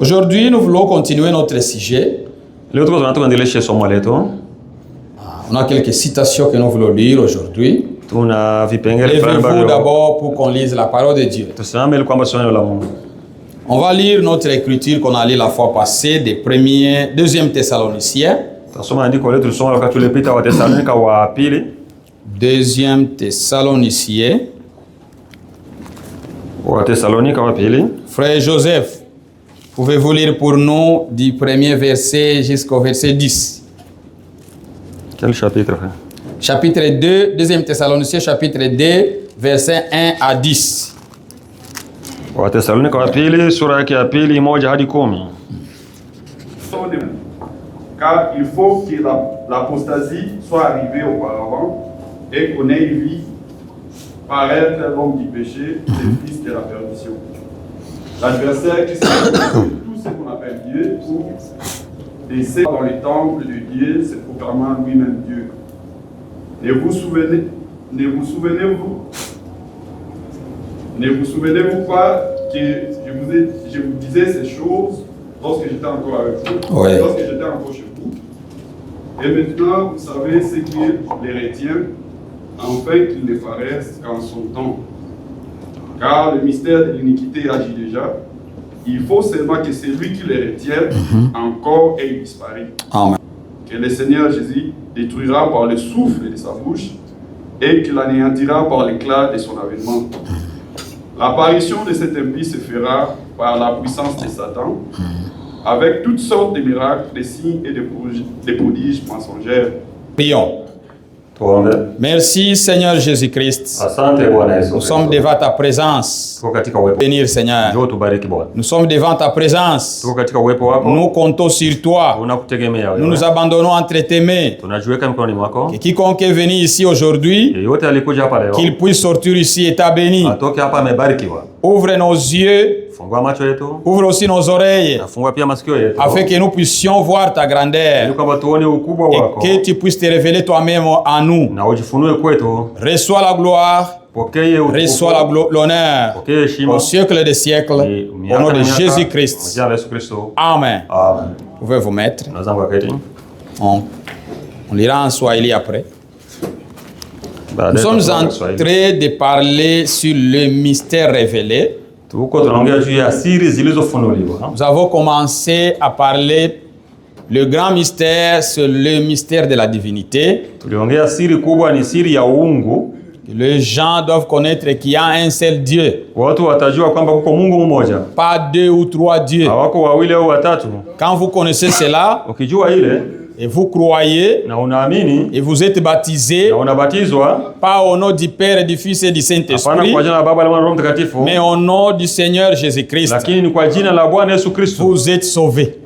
Aujourd'hui, nous voulons continuer notre sujet. On a quelques citations que nous voulons lire aujourd'hui. Levez-vous d'abord pour qu'on lise la parole de Dieu. On va lire notre écriture qu'on a lu la fois passée des 2e Thessaloniciens. 2e Thessaloniciens. Frère Joseph, pouvez-vous lire pour nous du 1er verset jusqu'au verset 10? Quel chapitre? Chapitre 2, 2e Thessaloniciens, chapitre 2, verset 1 à 10. Car il faut que l'apostasie soit arrivée auparavant et qu'on ait vu paraître l'homme du péché, le fils de la perdition. L'adversaire qui s'appelle tout ce qu'on appelle Dieu pour descendre dans les temples de Dieu, se proclamant lui-même Dieu. Ne vous souvenez-vous pas que je vous disais ces choses lorsque j'étais encore avec vous, lorsque j'étais encore chez vous. Et maintenant, vous savez ce qui les retient, afin qu'ils ne paraissent qu'en son temps. Car le mystère de l'iniquité agit déjà. Il faut seulement que celui qui les retient encore ait disparu. Amen. Que le Seigneur Jésus détruira par le souffle de sa bouche et qu'il anéantira par l'éclat de son avènement. L'apparition de cet impie se fera par la puissance de Satan, avec toutes sortes de miracles, de signes et de prodiges mensongers. Prions. Merci Seigneur Jésus-Christ. Nous sommes devant ta présence. Bénir Seigneur. Nous sommes devant ta présence. Nous comptons sur toi. Nous nous abandonnons entre tes mains. Que quiconque est venu ici aujourd'hui, qu'il puisse sortir ici état béni. Ouvre nos yeux. Ouvre aussi nos oreilles, afin que nous puissions voir ta grandeur et que tu puisses te révéler toi-même à nous. Reçois la gloire, reçois l'honneur au siècle des siècles, au nom de Jésus-Christ. Amen. Vous pouvez vous mettre. On lira en Swahili après. Nous sommes en train de parler sur le mystère révélé. Nous avons commencé à parler le grand mystère, c'est le mystère de la divinité. Les gens doivent connaître qu'il y a un seul Dieu. Pas 2 ou 3 dieux. Quand vous connaissez cela, et vous croyez, et vous êtes baptisés, pas au nom du Père et du Fils et du Saint-Esprit, mais au nom du Seigneur Jésus-Christ. Vous êtes sauvés.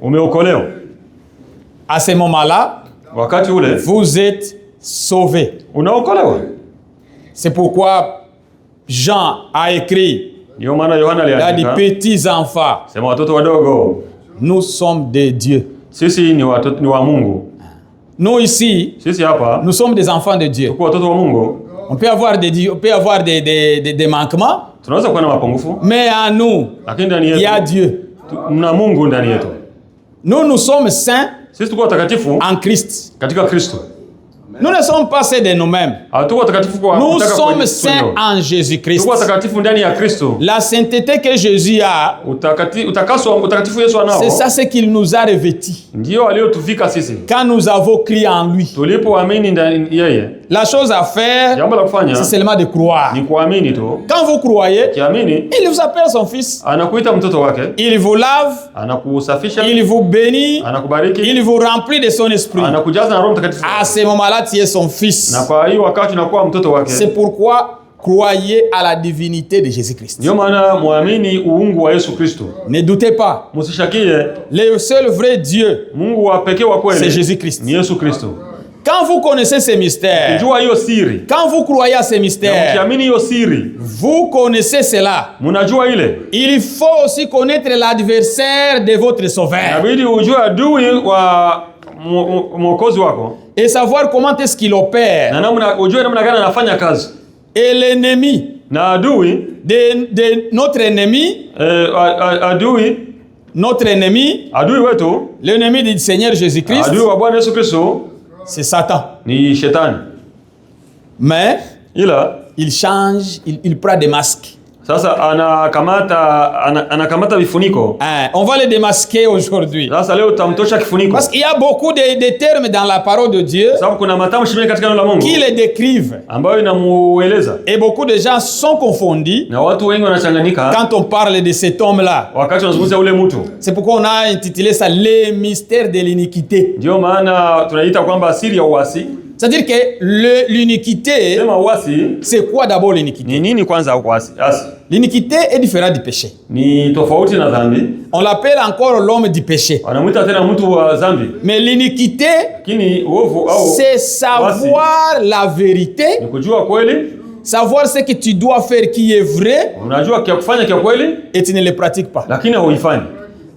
À ce moment-là, vous êtes sauvés. C'est pourquoi Jean a écrit, il y a des petits enfants. Nous sommes des dieux. Nous ici, nous sommes des enfants de Dieu. On peut avoir des manquements, mais en nous, il y a Dieu. Nous sommes saints en Christ. Nous ne sommes pas saints de nous-mêmes. Nous sommes saints en Jésus-Christ. La sainteté que Jésus a, c'est ça ce qu'il nous a revêtis. Quand nous avons crié en lui. La chose à faire, c'est seulement de croire. Quand vous croyez, il vous appelle son fils. Il vous lave. Il vous bénit. Il vous remplit de son esprit. À ce moment-là, tu es son fils. C'est pourquoi croyez à la divinité de Jésus-Christ. Ne doutez pas. Le seul vrai Dieu, c'est Jésus-Christ. Quand vous connaissez ces mystères, quand vous croyez à ces mystères, vous connaissez cela. Il faut aussi connaître l'adversaire de votre sauveur. Et savoir comment est-ce qu'il opère. Et l'ennemi de notre ennemi Notre ennemi, adui wetu, l'ennemi du Seigneur Jésus-Christ, adui wa Bwana Yesu Kristo, c'est Satan. ni shetani. Mais Ila il change, il prend des masques. sasa anakamata vifuniko. On va le démasquer aujourd'hui. Sasa leo tamtosha kifuniko. Parce qu'il y a beaucoup de termes dans la parole de Dieu Sababu kuna matamshi mengi katika neno la Mungu qui les décrivent. ambayo inamueleza. Et beaucoup de gens sont confondus Na watu wengi wanachanganyika quand on parle de cet homme-là. wakati wanazungumzia ule mtu. C'est pourquoi on a intitulé ça les mystères de l'iniquité. Ndio maana tunaita kwamba siri ya uasi. C'est-à-dire que l'iniquité, Sema uasi c'est quoi d'abord l'iniquité? ni nini kwanza uasi? L'iniquité est différente du péché. Ni tofauti na dhambi. On l'appelle encore l'homme du péché. Wanamuita tena mtu wa dhambi. Mais l'iniquité, Lakini uovu au c'est savoir la vérité, ni kujua kweli, savoir ce que tu dois faire qui est vrai, unajua kia kufanya kia kweli, et tu ne le pratiques pas. lakini hauifanyi.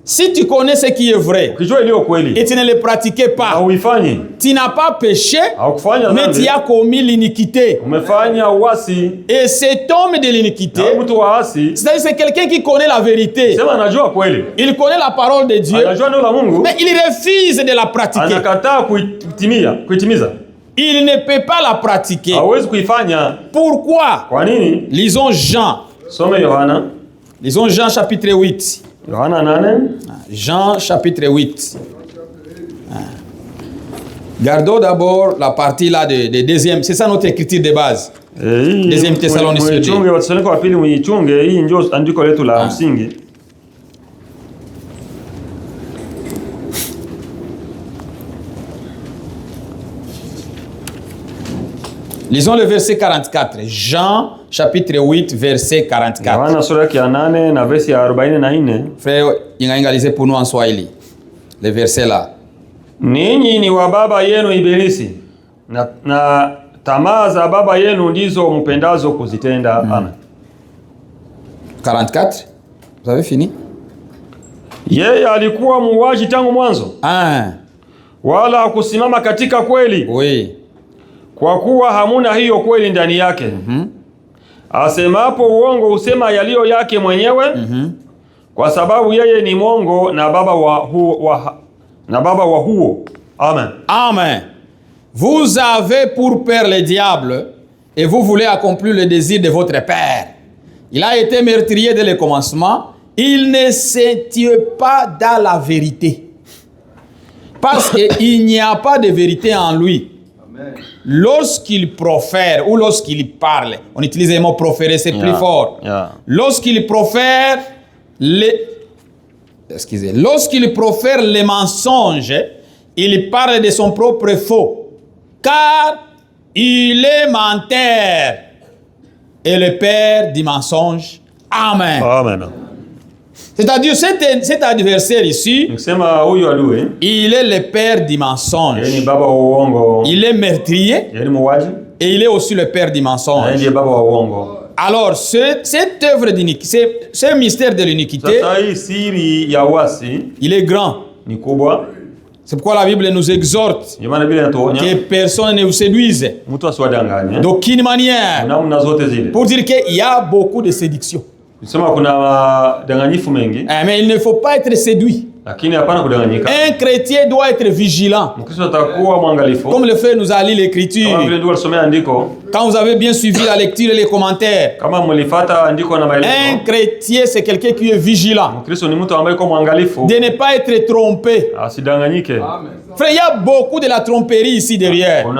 Si tu connais ce qui est vrai, Ukijua iliyo kweli, et tu ne le pratiques pas, hauifanyi, tu n'as pas péché, haukufanya mais dhambi, tu as commis l'iniquité. umefanya uasi. Et cet homme de l'iniquité, Na mtu wa asi, c'est-à-dire c'est quelqu'un qui connaît la vérité. sema anajua kweli, Il connaît la parole de Dieu, anajua neno la Mungu, mais il refuse de la pratiquer. anakataa kuitimiza. Il ne peut pas la pratiquer. Hawezi kuifanya. Pourquoi? Kwa nini? Lisons Jean. Some Yohana. Lisons Jean chapitre 8. Yohana 8. Jean chapitre 8. Gardons d'abord la partie là de deuxième. C'est ça notre écriture de base. Deuxième Thessaloniciens 2. Mwichunge Wathesalonike wa pili mwichunge, hii ndio andiko letu la msingi. Lisons le verset 44. Jean chapitre 8 verset 44. Yohana sura ya 8 na verse ya 44. Frère, inga lisez pour nous en Swahili. Le verset là. Ninyi ni wa baba yenu Ibilisi na tamaa za baba yenu ndizo mpendazo kuzitenda. Amen. 44. Vous avez fini? Yeye alikuwa muuaji tangu mwanzo. Wala hakusimama katika kweli. Oui. Kwa kuwa hamuna hiyo kweli ndani yake. Asemapo uongo husema yaliyo yake mwenyewe. Kwa sababu yeye ni mwongo na baba wa huo. Amen. Amen. Vous avez pour père le diable et vous voulez accomplir le désir de votre père. Il a été meurtrier dès le commencement. Il ne se tient pas dans la vérité. Parce qu'il n'y a pas de vérité en lui. Lorsqu'il profère ou lorsqu'il parle, on utilise le mot proférer, c'est plus fort. Lorsqu'il profère lorsqu'il profère les mensonges, il parle de son propre faux, car il est menteur et le père du mensonge. Amen. Amen. C'est-à-dire cet adversaire ici, il est le père du mensonge. Il est meurtrier et il est aussi le père du mensonge. Alors, cette œuvre d'iniquité, ce mystère de l'iniquité, il est grand. C'est pourquoi la Bible nous exhorte que personne ne vous séduise d'aucune manière, pour dire qu'il y a beaucoup de séduction. Mais il ne faut pas être séduit. Un chrétien doit être vigilant. Comme le fait nous a lu l'Écriture. Quand vous avez bien suivi la lecture et les commentaires. Un chrétien, c'est quelqu'un qui est vigilant. De ne pas être trompé. Frère, il y a beaucoup de la tromperie ici derrière. Une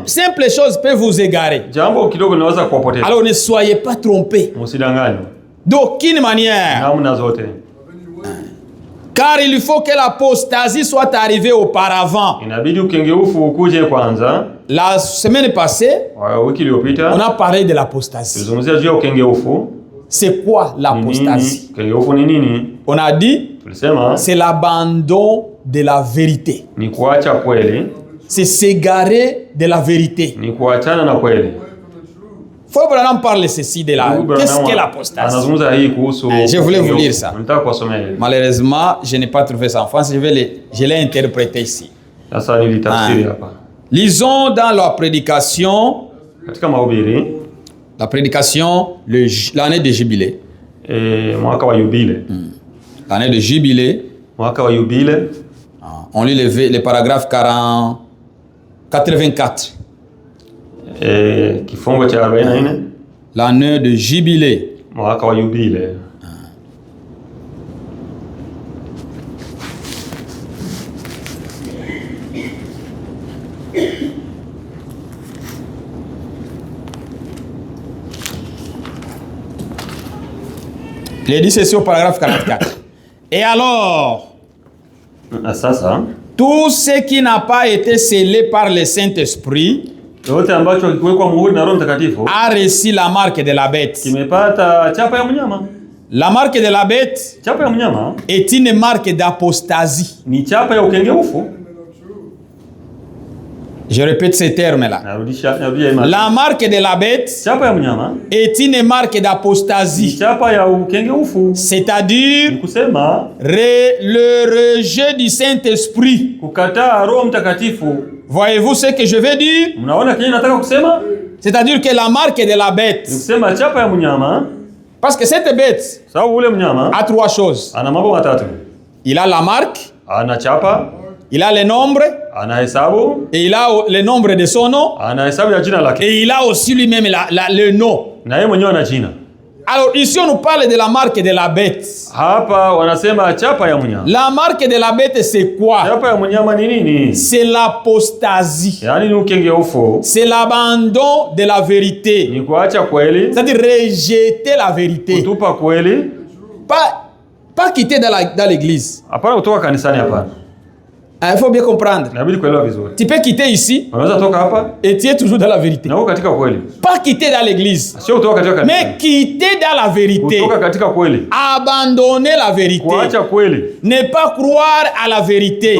simple chose peut vous égarer. Alors ne soyez pas trompés. D'aucune manière. Car il faut que l'apostasie soit arrivée auparavant. La semaine passée, on a parlé de l'apostasie. C'est quoi l'apostasie? On a dit, c'est l'abandon de la vérité. C'est s'égarer de la vérité. Faut vraiment parler ceci de la. Qu'est-ce qu'est l'apostasie? Je voulais vous lire ça. Malheureusement, je n'ai pas trouvé ça en France. Je l'ai interprété ici. Lisons dans la prédication. La prédication, l'année de jubilé. L'année de jubilé. Mwaka wa yubile. On lit les paragraphes 84. Kifungo cha 44. L'année de jubilé. Mwaka wa yubile. Il dit ceci au paragraphe 44. Et alors, tout ce qui n'a pas été scellé par le Saint-Esprit a reçu la marque de la bête. La marque de la bête est une marque d'apostasie. Je répète ces termes-là. La marque de la bête est une marque d'apostasie. C'est-à-dire le rejet du Saint-Esprit. Voyez-vous ce que je veux dire? C'est-à-dire que la marque de la bête, parce que cette bête a trois choses. Il a la marque, il a le nombre, et il a le nombre de son nom, et il a aussi lui-même le nom. Alors ici on nous parle de la marque de la bête. La marque de la bête c'est quoi? C'est l'apostasie. C'est l'abandon de la vérité. C'est-à-dire rejeter la vérité. Pas quitter dans l'église. Il faut bien comprendre. Tu peux quitter ici et tu es toujours dans la vérité. Pas quitter dans l'église, mais quitter dans la vérité. Abandonner la vérité. Ne pas croire à la vérité.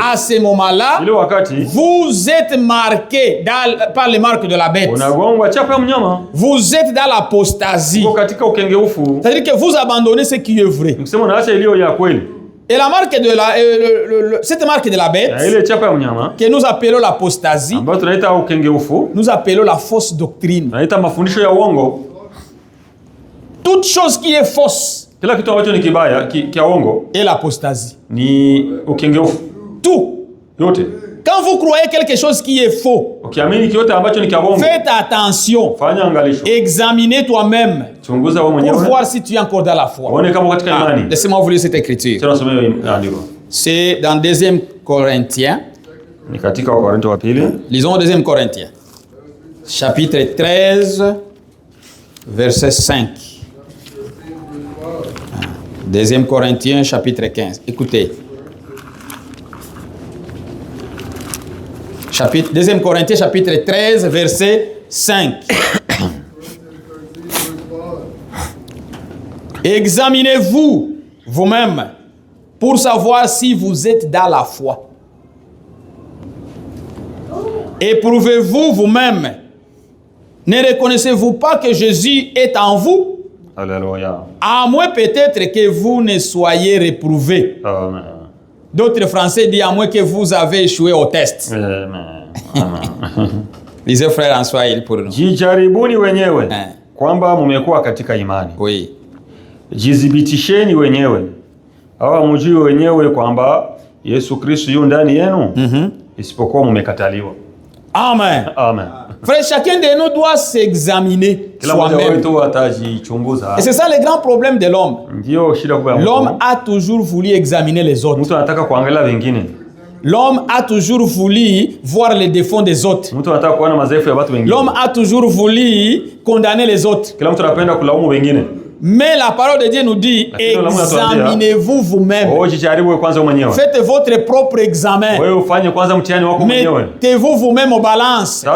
À ce moment-là, vous êtes marqué par les marques de la bête. Vous êtes dans l'apostasie. C'est-à-dire que vous abandonnez ce qui est vrai. Et la marque de cette marque de la bête, que nous appelons l'apostasie, nous appelons la fausse doctrine. Toute chose qui est fausse est l'apostasie. Tout. Quand vous croyez quelque chose qui est faux, faites attention. Examinez toi-même pour voir si tu es encore dans la foi. Laissez-moi vous lire cette écriture. C'est dans 2 Corinthiens. Lisons 2 Corinthiens. Chapitre 13, verset 5. 2 Corinthiens, chapitre 15. Écoutez. 2 Corinthiens chapitre 13 verset 5. Examinez-vous vous-même pour savoir si vous êtes dans la foi. Éprouvez-vous vous-même. Ne reconnaissez-vous pas que Jésus est en vous? Alléluia. À moins peut-être que vous ne soyez réprouvés. Amen. D'autres Français disent à moins que vous avez échoué au test. Lisez frère en Swahili pour nous. Jijaribuni wenyewe kwamba mumekuwa katika imani. Oui. Jizibitisheni wenyewe. Hawa mjui wenyewe kwamba Yesu Kristo yu ndani yenu, isipokuwa mumekataliwa. Amen. Amen. Frère, chacun de nous doit s'examiner soi-même. Et c'est ça le grand problème de l'homme. L'homme a toujours voulu examiner les autres. L'homme a toujours voulu voir les défauts des autres. L'homme a toujours voulu condamner les autres. Mais la parole de Dieu nous dit, examinez-vous vous-même. Faites votre propre examen. Mettez-vous vous-même aux balances pour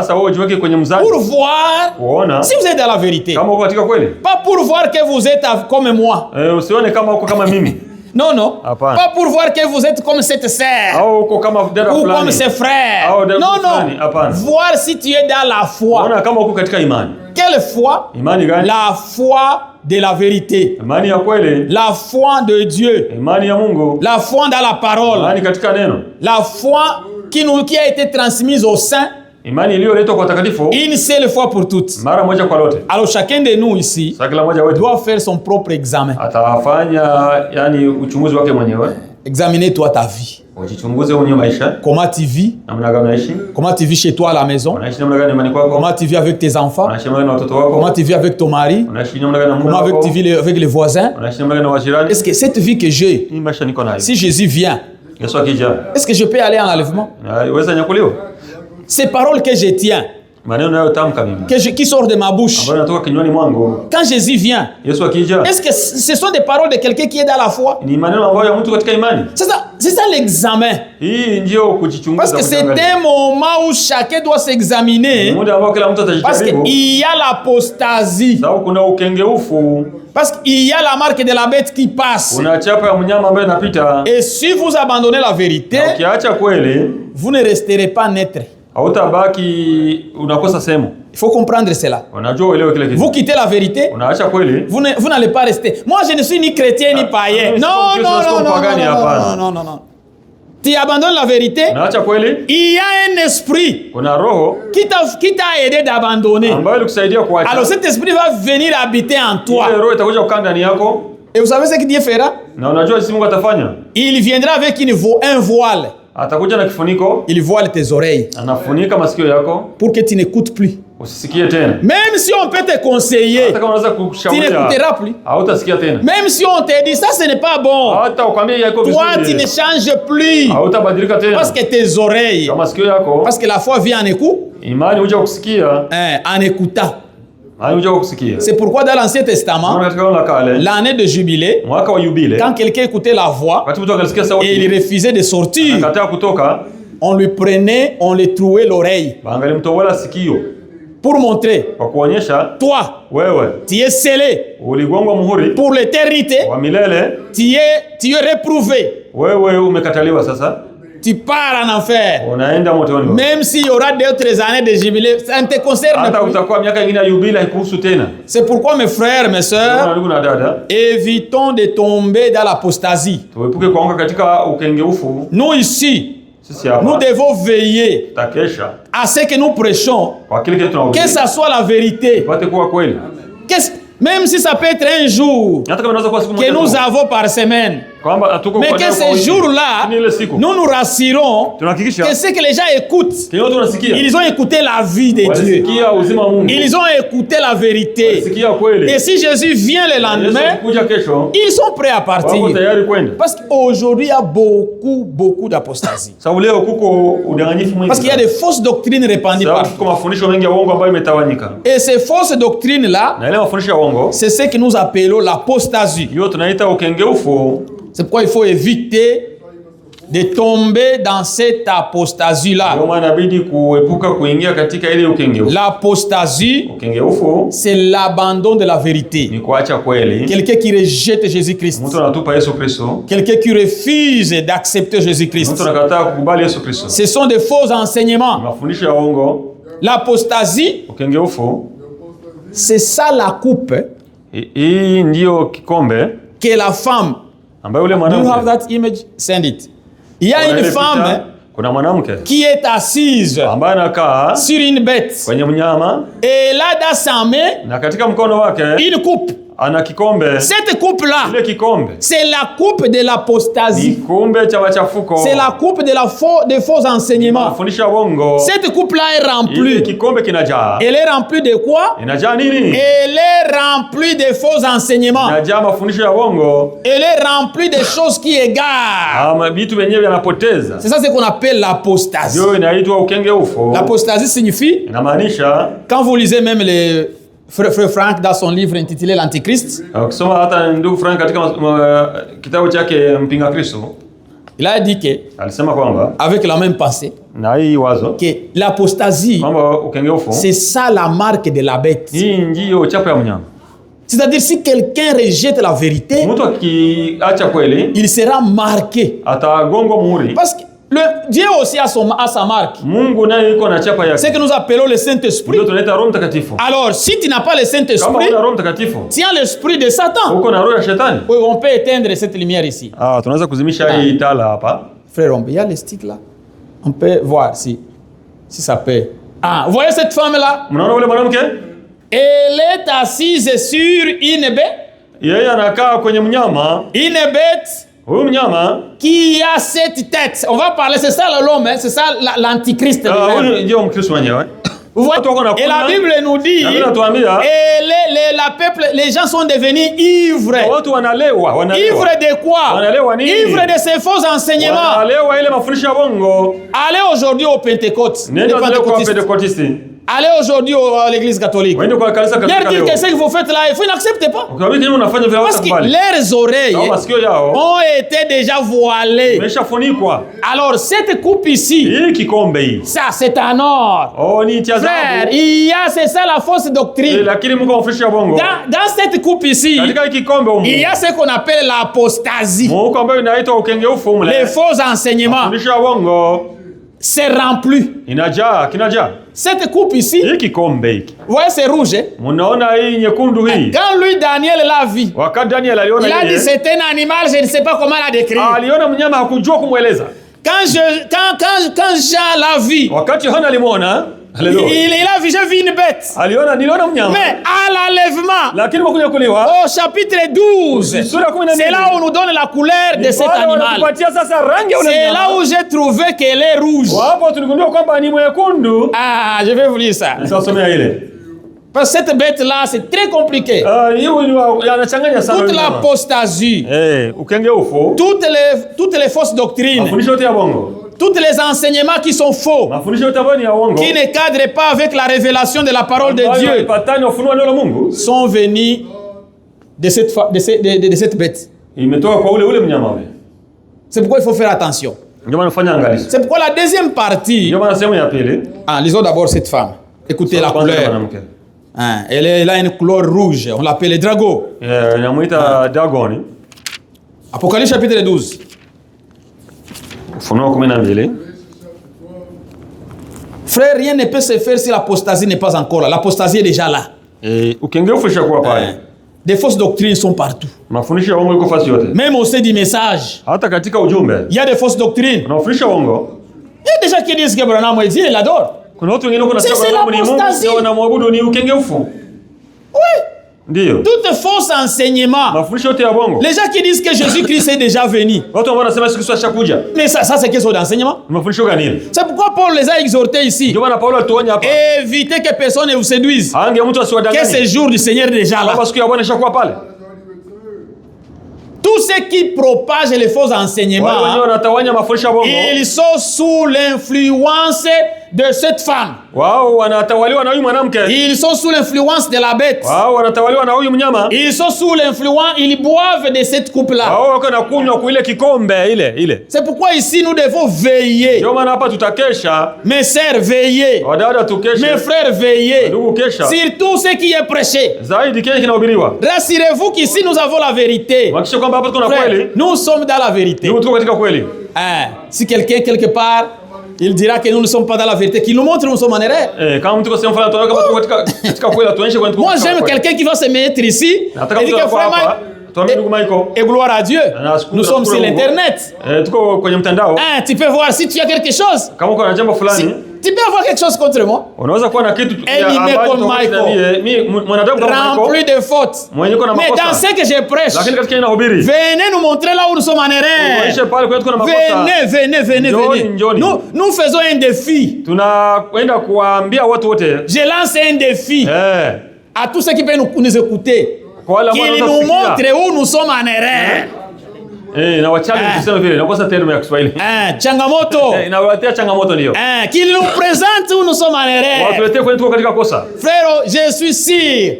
voir si vous êtes dans la vérité. Pas pour voir que vous êtes comme moi. Non, non. Pas pour voir que vous êtes comme cette sœur ou comme ses frères. Non, non. Voir si tu es dans la foi. Quelle foi? La foi de la vérité. La foi de Dieu. La foi dans la parole. La foi qui a été transmise au sein Imani iliyoletwa kwa watakatifu une seule fois pour toutes. Mara moja kwa lote. Alors chacun de nous ici doit faire son propre examen. Atafanya yani uchunguzi wake mwenyewe. Examiner toi ta vie. Ujichunguze mwenyewe maisha. Comment tu vis? Namna gani unaishi? Comment tu vis chez toi à la maison? Unaishi namna gani nyumbani kwako? Comment tu vis avec tes enfants? Unaishi namna gani na watoto wako? Comment tu vis avec ton mari? Unaishi namna gani na mume wako? Comment tu vis avec les voisins? Unaishi namna gani na wajirani? Est-ce que cette vie que j'ai, si Jésus vient, Yesu akija, est-ce que je peux aller en enlèvement? Uweza nyakuliwa? Ces paroles que je tiens, qui sortent de ma bouche, quand Jésus vient, est-ce que ce sont des paroles de quelqu'un qui est dans la foi? C'est ça l'examen. Parce que c'est un moment où chacun doit s'examiner. Parce qu'il y a l'apostasie. Parce qu'il y a la marque de la bête qui passe. Et si vous abandonnez la vérité, vous ne resterez pas naître. Il faut comprendre cela. Vous quittez la vérité, vous n'allez pas rester. Moi, je ne suis ni chrétien ni païen. Non. Tu abandonnes la vérité, il y a un esprit qui t'a aidé d'abandonner. Alors cet esprit va venir habiter en toi. Et vous savez ce que Dieu fera? Il viendra avec un voile. Il voile tes oreilles pour que tu n'écoutes plus. Même si on peut te conseiller, tu n'écouteras plus. Même si on te dit ça, ce n'est pas bon, toi tu ne changes plus. Parce que tes oreilles, parce que la foi vient en écoute, en écoutant. C'est pourquoi dans l'Ancien Testament, l'année de jubilé, quand quelqu'un écoutait la voix et il refusait de sortir, on lui prenait, on lui trouait l'oreille pour montrer, toi, tu es scellé pour l'éternité, tu es réprouvé. Tu pars en enfer. Même s'il y aura d'autres années de jubilé, ça ne te concerne plus. C'est pourquoi mes frères, mes sœurs, évitons de tomber dans l'apostasie. Nous ici, nous devons veiller à ce que nous prêchons, que ça soit la vérité. Même si ça peut être un jour que nous avons par semaine. Mais que ces jours-là, nous nous rassurons que ce que les gens écoutent, ils ont écouté la vie de Dieu. Ils ont écouté la vérité. Et si Jésus vient le lendemain, ils sont prêts à partir. Parce qu'aujourd'hui, il y a beaucoup d'apostasie. Parce qu'il y a des fausses doctrines répandues partout. Et ces fausses doctrines-là, c'est ce que nous appelons l'apostasie. C'est pourquoi il faut éviter de tomber dans cette apostasie-là. L'apostasie, c'est l'abandon de la vérité. Quelqu'un qui rejette Jésus-Christ. Quelqu'un qui refuse d'accepter Jésus-Christ. Ce sont des faux enseignements. L'apostasie, c'est ça la coupe que la femme. Do you have that image? Send it. Il y a une femme qui est assise sur une bête. Et elle a dans sa main une coupe. Cette coupe-là, c'est la coupe de l'apostasie. C'est la coupe des faux enseignements. Cette coupe-là est remplie. Elle est remplie de quoi? Elle est remplie de faux enseignements. Elle est remplie de choses qui égarent. C'est ça ce qu'on appelle l'apostasie. L'apostasie signifie, quand vous lisez même les Frère Frank dans son livre intitulé L'Antichrist, il a dit que, avec la même pensée, que l'apostasie, c'est ça la marque de la bête. C'est-à-dire si quelqu'un rejette la vérité, il sera marqué. Parce que Dieu aussi a sa marque. C'est que nous appelons le Saint-Esprit. Alors, si tu n'as pas le Saint-Esprit, tu as l'esprit de Satan. Oui, on peut éteindre cette lumière ici. Frère, il y a les sticks là. On peut voir si ça peut Ah, vous voyez cette femme-là? Mnaona ule mwanamke? Elle est assise sur une bête. Yeye anakaa kwenye mnyama. Une bête. Huyu mnyama qui a 7 têtes. On va parler, c'est ça l'homme, hein? C'est ça l'antichrist. Ndio mkristo mwenyewe. Et la Bible nous dit, les gens sont devenus ivres. Ivres de quoi? Ivres de ces faux enseignements. Allez aujourd'hui au Pentecôte. Allez aujourd'hui à l'église catholique. Leur dire que ce que vous faites là, vous n'acceptez pas. Parce que leurs oreilles ont été déjà voilées. Alors cette coupe ici, ça c'est un or. Frère, c'est ça la fausse doctrine. Dans cette coupe ici, il y a ce qu'on appelle l'apostasie. Les faux enseignements. C'est rempli. Cette coupe ici, vous voyez c'est rouge. Quand lui Daniel l'a vu, il a dit c'est un animal, je ne sais pas comment la décrire. Quand Jean l'a vu, il a vu, j'ai vu une bête. Mais à l'enlèvement, au chapitre 12, c'est là où on nous donne la couleur de cet animal. C'est là où j'ai trouvé qu'elle est rouge. Ah, je vais vous lire ça. Parce que cette bête-là, c'est très compliqué. Toute l'apostasie, toutes les fausses doctrines, tous les enseignements qui sont faux, qui ne cadrent pas avec la révélation de la parole de Dieu, sont venus de cette bête. C'est pourquoi il faut faire attention. C'est pourquoi la deuxième partie... lisons d'abord cette femme. Écoutez la couleur. Elle a une couleur rouge. On l'appelle le dragon. Apocalypse chapitre 12. Frère, rien ne peut se faire si l'apostasie n'est pas encore là. L'apostasie est déjà là. Des fausses doctrines sont partout. Même au sein du message, il y a des fausses doctrines. Il y a déjà qui disent que Branham est Dieu, il l'adore. C'est l'apostasie. Oui. Tout faux enseignement. Les gens qui disent que Jésus-Christ est déjà venu. Mais ça c'est quelque chose d'enseignement. C'est pourquoi Paul les a exhortés ici. Évitez que personne ne vous séduise. Que ce jour du Seigneur est déjà là. Tous ceux qui propagent les faux enseignements, ils sont sous l'influence de cette femme. Ils sont sous l'influence de la bête. Ils sont sous l'influence, ils boivent de cette coupe-là. C'est pourquoi ici nous devons veiller. Mes sœurs, veillez. Mes frères, veillez. Surtout ce qui est prêché. Rassurez-vous qu'ici nous avons la vérité. Frère, nous sommes dans la vérité. Si quelqu'un quelque part il dira que nous ne sommes pas dans la vérité, qu'il nous montre que nous sommes en erreur. Moi j'aime quelqu'un qui va se mettre ici et dire que vraiment, et gloire à Dieu, nous sommes sur l'internet. Tu peux voir si tu as quelque chose. Tu peux avoir quelque chose contre moi. Animé comme Michael, rempli de fautes. Mais dans ce que je prêche, venez nous montrer là où nous sommes en erreur. Venez. Nous faisons un défi. Je lance un défi à tous ceux qui peuvent nous écouter. Qu'il nous montre où nous sommes en erreur. Changamoto. Qu'il nous présente où nous sommes en erreur. Frère, je suis sûr.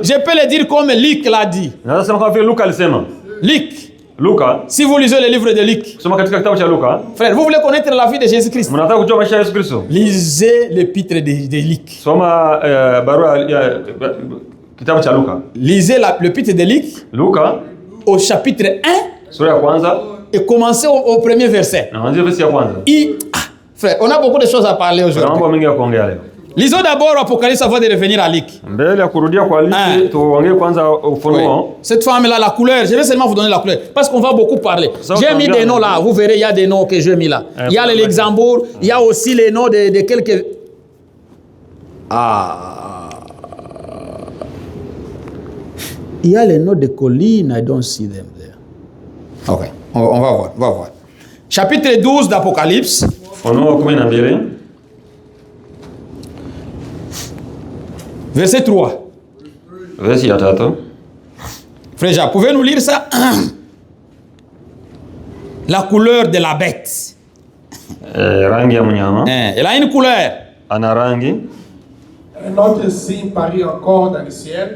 Je peux le dire comme Luc l'a dit. Luc. Si vous lisez le livre de Luc. Frère, vous voulez connaître la vie de Jésus-Christ. Lisez l'épître de Luc. Lisez l'épître de Luc au chapitre 1 et commencez au premier verset. Frère, on a beaucoup de choses à parler aujourd'hui. Lisons d'abord Apocalypse avant de revenir à Luc. Cette femme-là, la couleur, je vais seulement vous donner la couleur parce qu'on va beaucoup parler. J'ai mis des noms là, vous verrez, il y a des noms que j'ai mis là. Il y a le Luxembourg, il y a aussi les noms de quelques Il y a les noms de collines, I don't see them there. Ok, on va voir. Chapitre 12 d'Apocalypse. Verset 3. Frère Jacques, pouvez-nous lire ça? La couleur de la bête. Elle a une couleur. Un autre signe parut encore dans le ciel.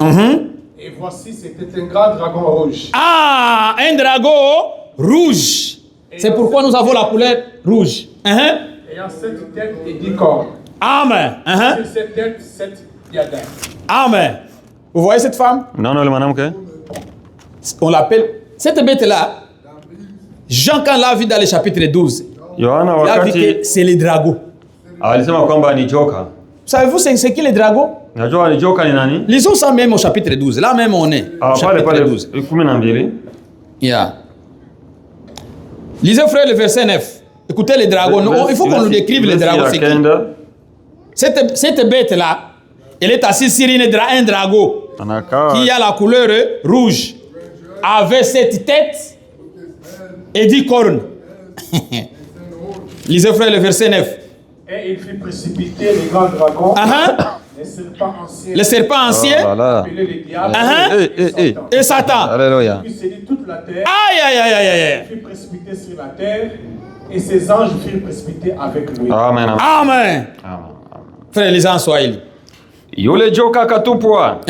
Et voici, c'était un grand dragon rouge. Un dragon rouge. C'est pourquoi nous avons la couleur rouge. Ayant 7 têtes et 10 cornes. Amen. Sur cette tête, 7 diadèmes. Amen. Vous voyez cette femme? On l'appelle... Cette bête-là, Jean, quand l'a vu dans le chapitre 12, il a vu que c'est le dragon. Savez-vous c'est qui le dragon? Lisons ça même au chapitre 12. Là même on est. Chapitre 12. Yeah. Lisez frère le verset 9. Écoutez les dragons. Il faut qu'on nous décrive les dragons. Cette bête-là, elle est assise sur un dragon qui a la couleur rouge, avec 7 têtes et 10 cornes. Lisez frère le verset 9. Et il fit précipiter les grands dragons, les serpents anciens, appelés les diables, et Satan. Alléluia. Il fit toute la terre. Il fit précipiter sur la terre, et ses anges firent précipiter avec lui. Amen. Frère, lisez en Swahili. Yule joka akatupwa.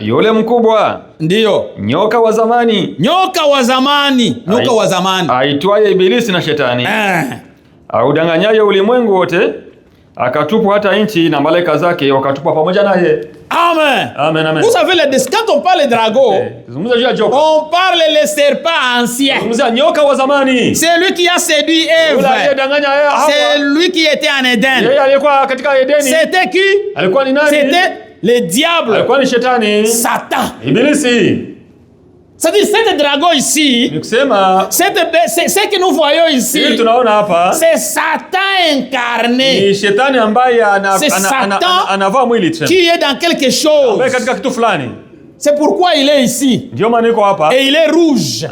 Yule mkubwa. Ndio. Nyoka wa zamani. Nyoka wa zamani. Aitwaye Ibilisi na Shetani. Audanganyaye ulimwengu wote, akatupwa hata nchi na malaika zake wakatupwa pamoja naye. Amen. Vous savez, quand on parle de dragon, on parle les serpents anciens. C'est lui qui a séduit Ève. C'est lui qui était en Éden. C'était qui? C'était le diable. Satan. C'est-à-dire, cet dragon ici, ce que nous voyons ici, c'est Satan incarné. C'est Satan qui est dans quelque chose. C'est pourquoi il est ici. Et il est rouge.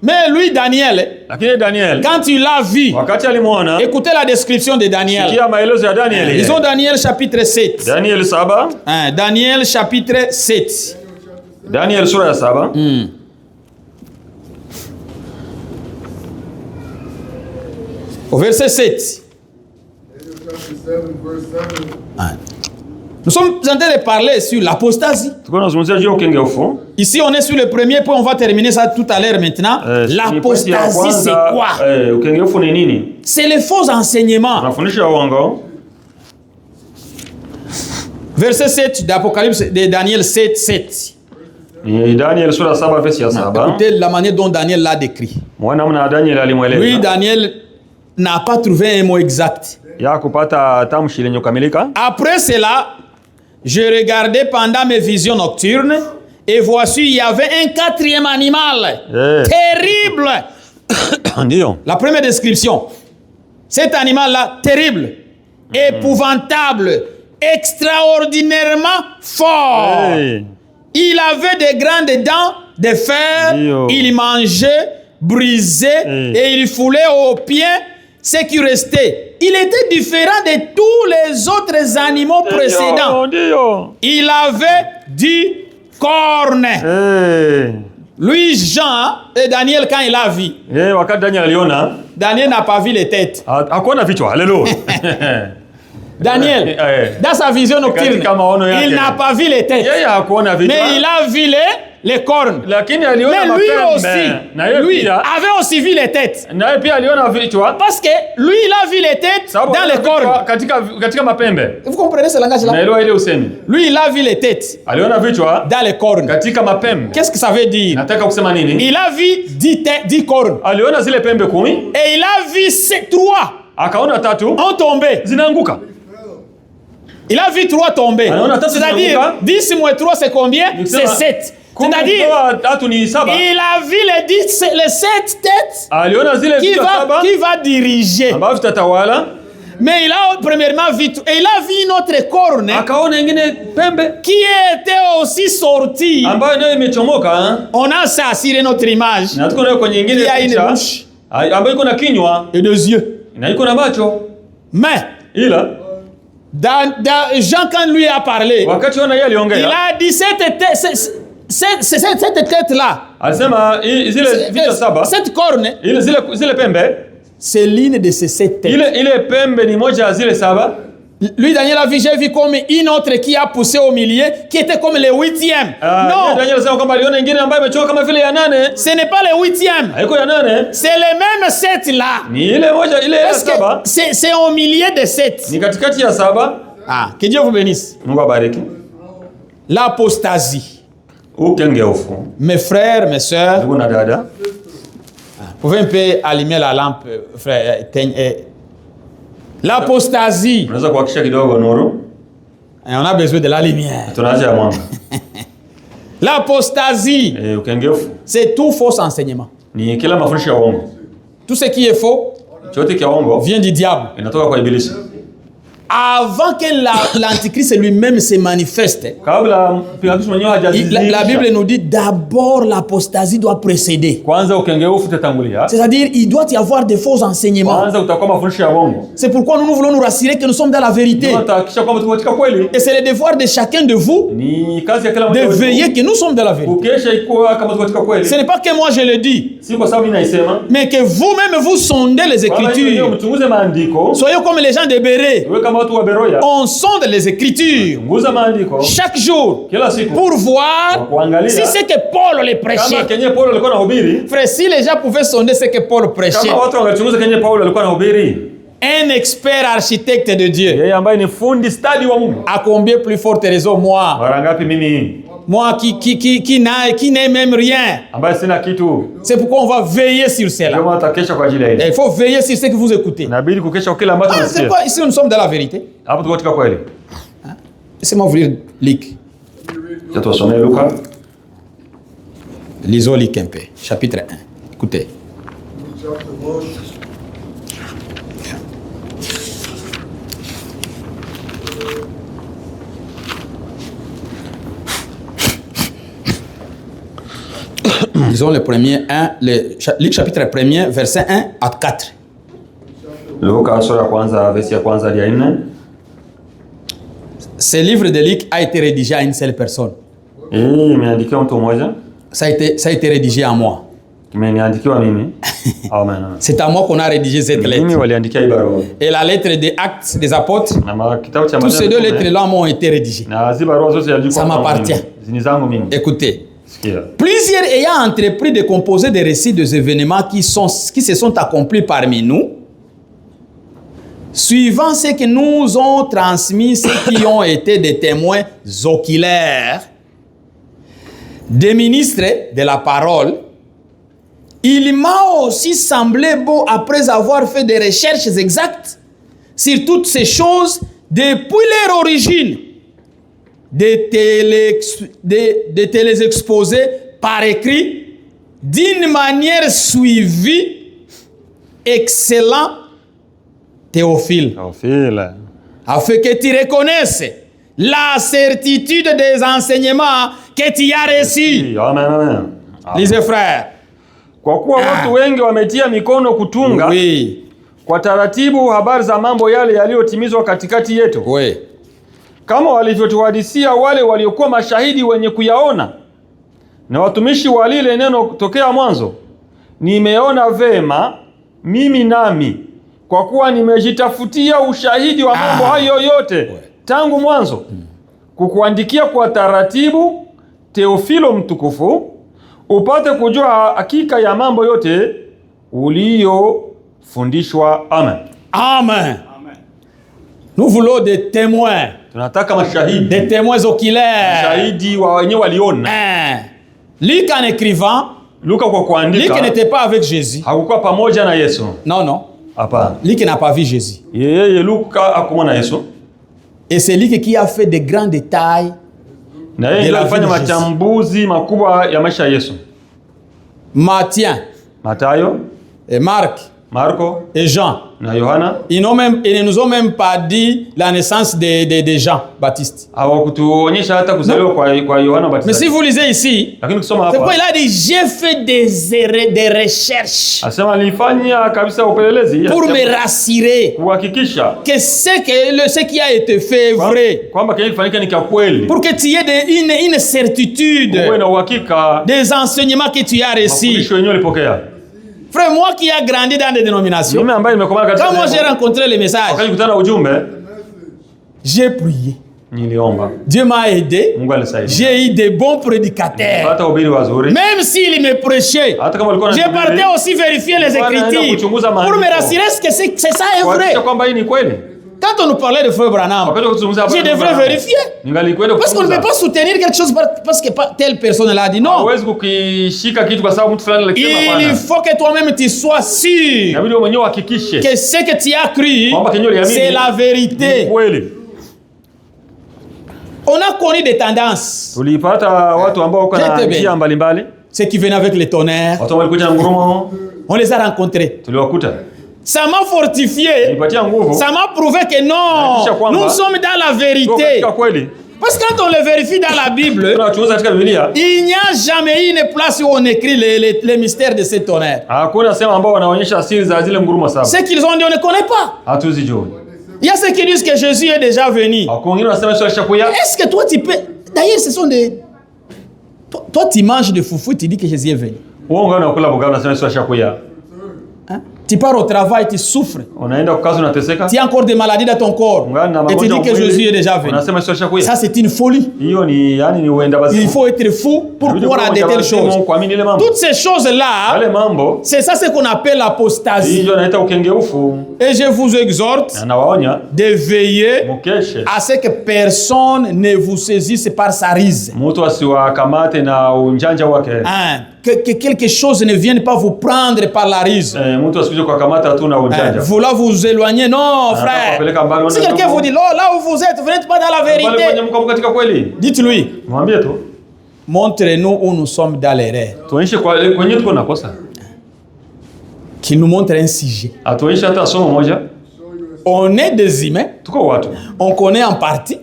Mais lui, Daniel, quand il l'a vu, écoutez la description de Daniel. Ils ont Daniel chapitre 7. Daniel chapitre 7. Daniel sura ya 7. Au verset 7. Nous sommes en train de parler sur l'apostasie. Ici, on est sur le premier point. On va terminer ça tout à l'heure maintenant. L'apostasie, c'est quoi? C'est les faux enseignements. Verset 7 d'Apocalypse de Daniel 7, 7. Daniel sura 7 verset 7. Écoutez la manière dont Daniel l'a décrit. Lui, Daniel n'a pas trouvé un mot exact. Après cela, je regardais pendant mes visions nocturnes et voici il y avait un 4e animal terrible. La première description. Cet animal-là, terrible, épouvantable, extraordinairement fort. Il avait des grandes dents de fer, il mangeait, brisait et il foulait aux pieds ce qui restait. Il était différent de tous les autres animaux précédents. Il avait 10 cornes. Lui, Jean et Daniel, quand il a vu, Daniel n'a pas vu les têtes. Daniel, dans sa vision nocturne, il n'a pas vu les têtes, mais il a vu les cornes. Mais lui aussi, lui avait aussi vu les têtes. Parce que lui, il a vu les têtes dans les cornes. Vous comprenez ce langage-là? Lui, il a vu les têtes dans les cornes. Qu'est-ce que ça veut dire? Il a vu 10 cornes. Et il a vu 3 ont tombé. Il a vu 3 tomber. C'est-à-dire, 10 moins 3, c'est combien? C'est 7. C'est-à-dire, il a vu les 7 têtes qui va diriger. Mais il a premièrement vu, et il a vu une autre corne akaona ingine pembe qui était aussi sortie. ambayo nayo imechomoka. On a ça sur notre image. Na tuko nayo kwenye nyingine Il y a une picha bouche ambayo iko na kinywa et deux yeux. na iko na macho. Mais Ila dans Jean, quand lui a parlé, wakati ona yeye il aliongea, a dit cette tête-là, alisema zile vichwa saba, cette corne, zile pembe, c'est l'une de ces 7 têtes. ile pembe ni moja ya zile saba. Lui, Daniel a vu, j'ai vu comme une autre qui a poussé au milieu, qui était comme le 8e. Non, Daniel sema kwamba aliona nyingine ambayo imechoka kama vile ya 8. ce n'est pas le 8e. Haiko ya 8. C'est les mêmes 7 là. Ni ile moja ile ya Parce que saba. c'est au milieu des 7. Ni katikati ya saba. Ah, que Dieu vous bénisse. Mungu abariki. L'apostasie. Ukengeufu. Mes frères, mes sœurs, Ndugu na dada, vous pouvez un peu allumer la lampe, frère. L'apostasie. unaweza kuhakisha kidogo nuru. Et on a besoin de la lumière. Tunaacha ya mwanga. L'apostasie, Ukengeufu c'est tout faux enseignement. ni kila mafundisho ya uongo. Tout ce qui est faux Chote kia uongo vient du diable. inatoka kwa ibilisi. Avant que l'antichrist lui-même se manifeste, Kabla Pilatus mwenyewe hajazidi. la Bible nous dit d'abord l'apostasie doit précéder. Kwanza ukengeufu utatangulia. C'est-à-dire il doit y avoir des faux enseignements. Kwanza utakuwa mafundisho ya uongo. C'est pourquoi nous voulons nous rassurer que nous sommes dans la vérité. Tutahakikisha kwamba tuko katika kweli. Et c'est le devoir de chacun de vous Ni kazi ya kila de mmoja wetu veiller que nous sommes dans la vérité. ukesha ikuwa kama tuko katika kweli. Ce n'est pas que moi je le dis, Si kwa sababu mimi naisema, mais que vous-même vous sondez les Écritures. mchunguze maandiko. Soyez comme les gens de Béret. Wewe kama watu wa Beroya, On sonde les Écritures chunguza maandiko chaque jour kila siku pour voir kuangalia si c'est que Paul les kama prêchait. kenye Paulo alikuwa anahubiri. Frère, si les gens pouvaient sonder ce que Paul prêchait, Kama watu wangechunguza kenye Paulo alikuwa anahubiri, un expert architecte de Dieu, yeye ambaye ni fundi stadi wa Mungu, à combien plus forte raison moi, mara ngapi mimi qui n'ai même rien. ambaye sina kitu. C'est pourquoi on va veiller sur cela. Kama utakesha kwa ajili ya Et hili, il faut veiller sur ce que vous écoutez. inabidi kukesha kwa kila ambacho Ah, c'est unasikia. quoi, ici nous sommes dans la vérité. Hapo tuko katika kweli. Laissez-moi ouvrir Luc. Tutasomea Luka. Lisons Luc un peu, chapitre 1. Écoutez. Lisons le premier 1, Luc chapitre 1, verset 1 à 4. Luka sura ya kwanza verse ya kwanza hadi ya 4. Ce livre de Luc a été rédigé à une seule personne. Hii imeandikiwa mtu mmoja. Ça a été rédigé à moi. Imeniandikiwa mimi. Amen. C'est à moi qu'on a rédigé cette Mimi lettre. waliandikia hii barua. Et la lettre des Actes des Apôtres, Na kitabu cha tous ces deux Matendo lettres-là m'ont été rédigées. na hizi barua zote ziliandikwa Ça m'appartient. Zini zangu mimi. Écoutez, Sikia. plusieurs ayant entrepris de composer des récits des événements qui se sont accomplis parmi nous, suivant ce que nous ont transmis ceux qui ont été des témoins oculaires, des ministres de la parole, il m'a aussi semblé beau, après avoir fait des recherches exactes sur toutes ces choses depuis leur origine, de te les exposer par écrit d'une manière suivie, excellent Théophile, afin que tu reconnaisses la certitude des enseignements que tu as reçus. Amen. Lisez, frère. Kwa kuwa watu wengi wametia mikono kutunga kwa taratibu habari za mambo yale yaliyotimizwa katikati yetu, kama walivyotuhadisia wale waliokuwa mashahidi wenye kuyaona na watumishi wa lile neno tokea mwanzo. Nimeona vema mimi nami, kwa kuwa nimejitafutia ushahidi wa mambo hayo yote tangu mwanzo, kukuandikia kwa taratibu, Teofilo mtukufu, upate kujua hakika ya mambo yote uliyofundishwa. Amen. Amen. Nous voulons des témoins. Tunataka mashahidi. Des témoins oculaires. Mashahidi wa wenyewe waliona. Luc en écrivant, Luka kwa kuandika, Luc n'était pas avec Jésus. Hakukuwa pamoja na Yesu. Non, non. Hapana. Luc n'a pas vu Jésus. Yeye Luka hakumwona Yesu. Et c'est Luc qui a fait de grands détails. Na yeye ndiye alifanya machambuzi makubwa ya maisha ya Yesu. Matthieu, Matayo, et Marc, Marco et Jean. na Yohana. Ils ne nous ont même pas dit la naissance de Jean Baptiste. Hawakutuonyesha hata kuzaliwa kwa Yohana Baptiste. Mais si vous lisez ici, c'est pourquoi il a dit j'ai fait des recherches. Asema nilifanya kabisa upelelezi pour me rassurer kuhakikisha que ce qui a été fait est vrai. Kwamba kile kilifanyika ni kweli. Pour que tu aies une certitude des enseignements que tu as reçus. Frère, moi qui ai grandi dans des dénominations, quand moi j'ai rencontré les messages, j'ai prié. Dieu m'a aidé. J'ai eu de bons prédicateurs. Même s'ils me prêchaient, j'ai parté aussi vérifier les Écritures pour me rassurer que c'est ça est vrai. Quand on nous parlait de Frère Branham, je devrais vérifier. Parce qu'on ne peut pas soutenir quelque chose parce que telle personne l'a dit. Non. Il faut que toi-même tu sois sûr que ce que tu as cru, c'est la vérité. On a connu des tendances. Ceux qui venaient avec les tonnerres, on les a rencontrés. Ça m'a fortifié. Ça m'a prouvé que non, nous sommes dans la vérité. Parce que quand on le vérifie dans la Bible, il n'y a jamais une place où on écrit les mystères de ces tonnerres. Ce qu'ils ont dit, on ne connaît pas. Il y a ceux qui disent que Jésus est déjà venu. Est-ce que toi tu peux... D'ailleurs, ce sont des... Toi tu manges de foufou, tu dis que Jésus est venu. Tu pars au travail, tu souffres. Tu as encore des maladies dans ton corps. Et tu dis que Jésus est déjà venu. Ça, c'est une folie. Il faut être fou pour pouvoir adhérer telles choses. Toutes ces choses-là, c'est ça ce qu'on appelle l'apostasie. Et je vous exhorte de veiller à ce que personne ne vous saisisse par sa ruse. Que quelque chose ne vienne pas vous prendre par la ruse. Vouloir vous éloigner, non frère. Si quelqu'un vous dit, là où vous êtes, vous n'êtes pas dans la vérité. Dites-lui, montrez-nous où nous sommes dans l'erreur. Qu'il nous montre un sujet. On est des humains. On connaît en partie.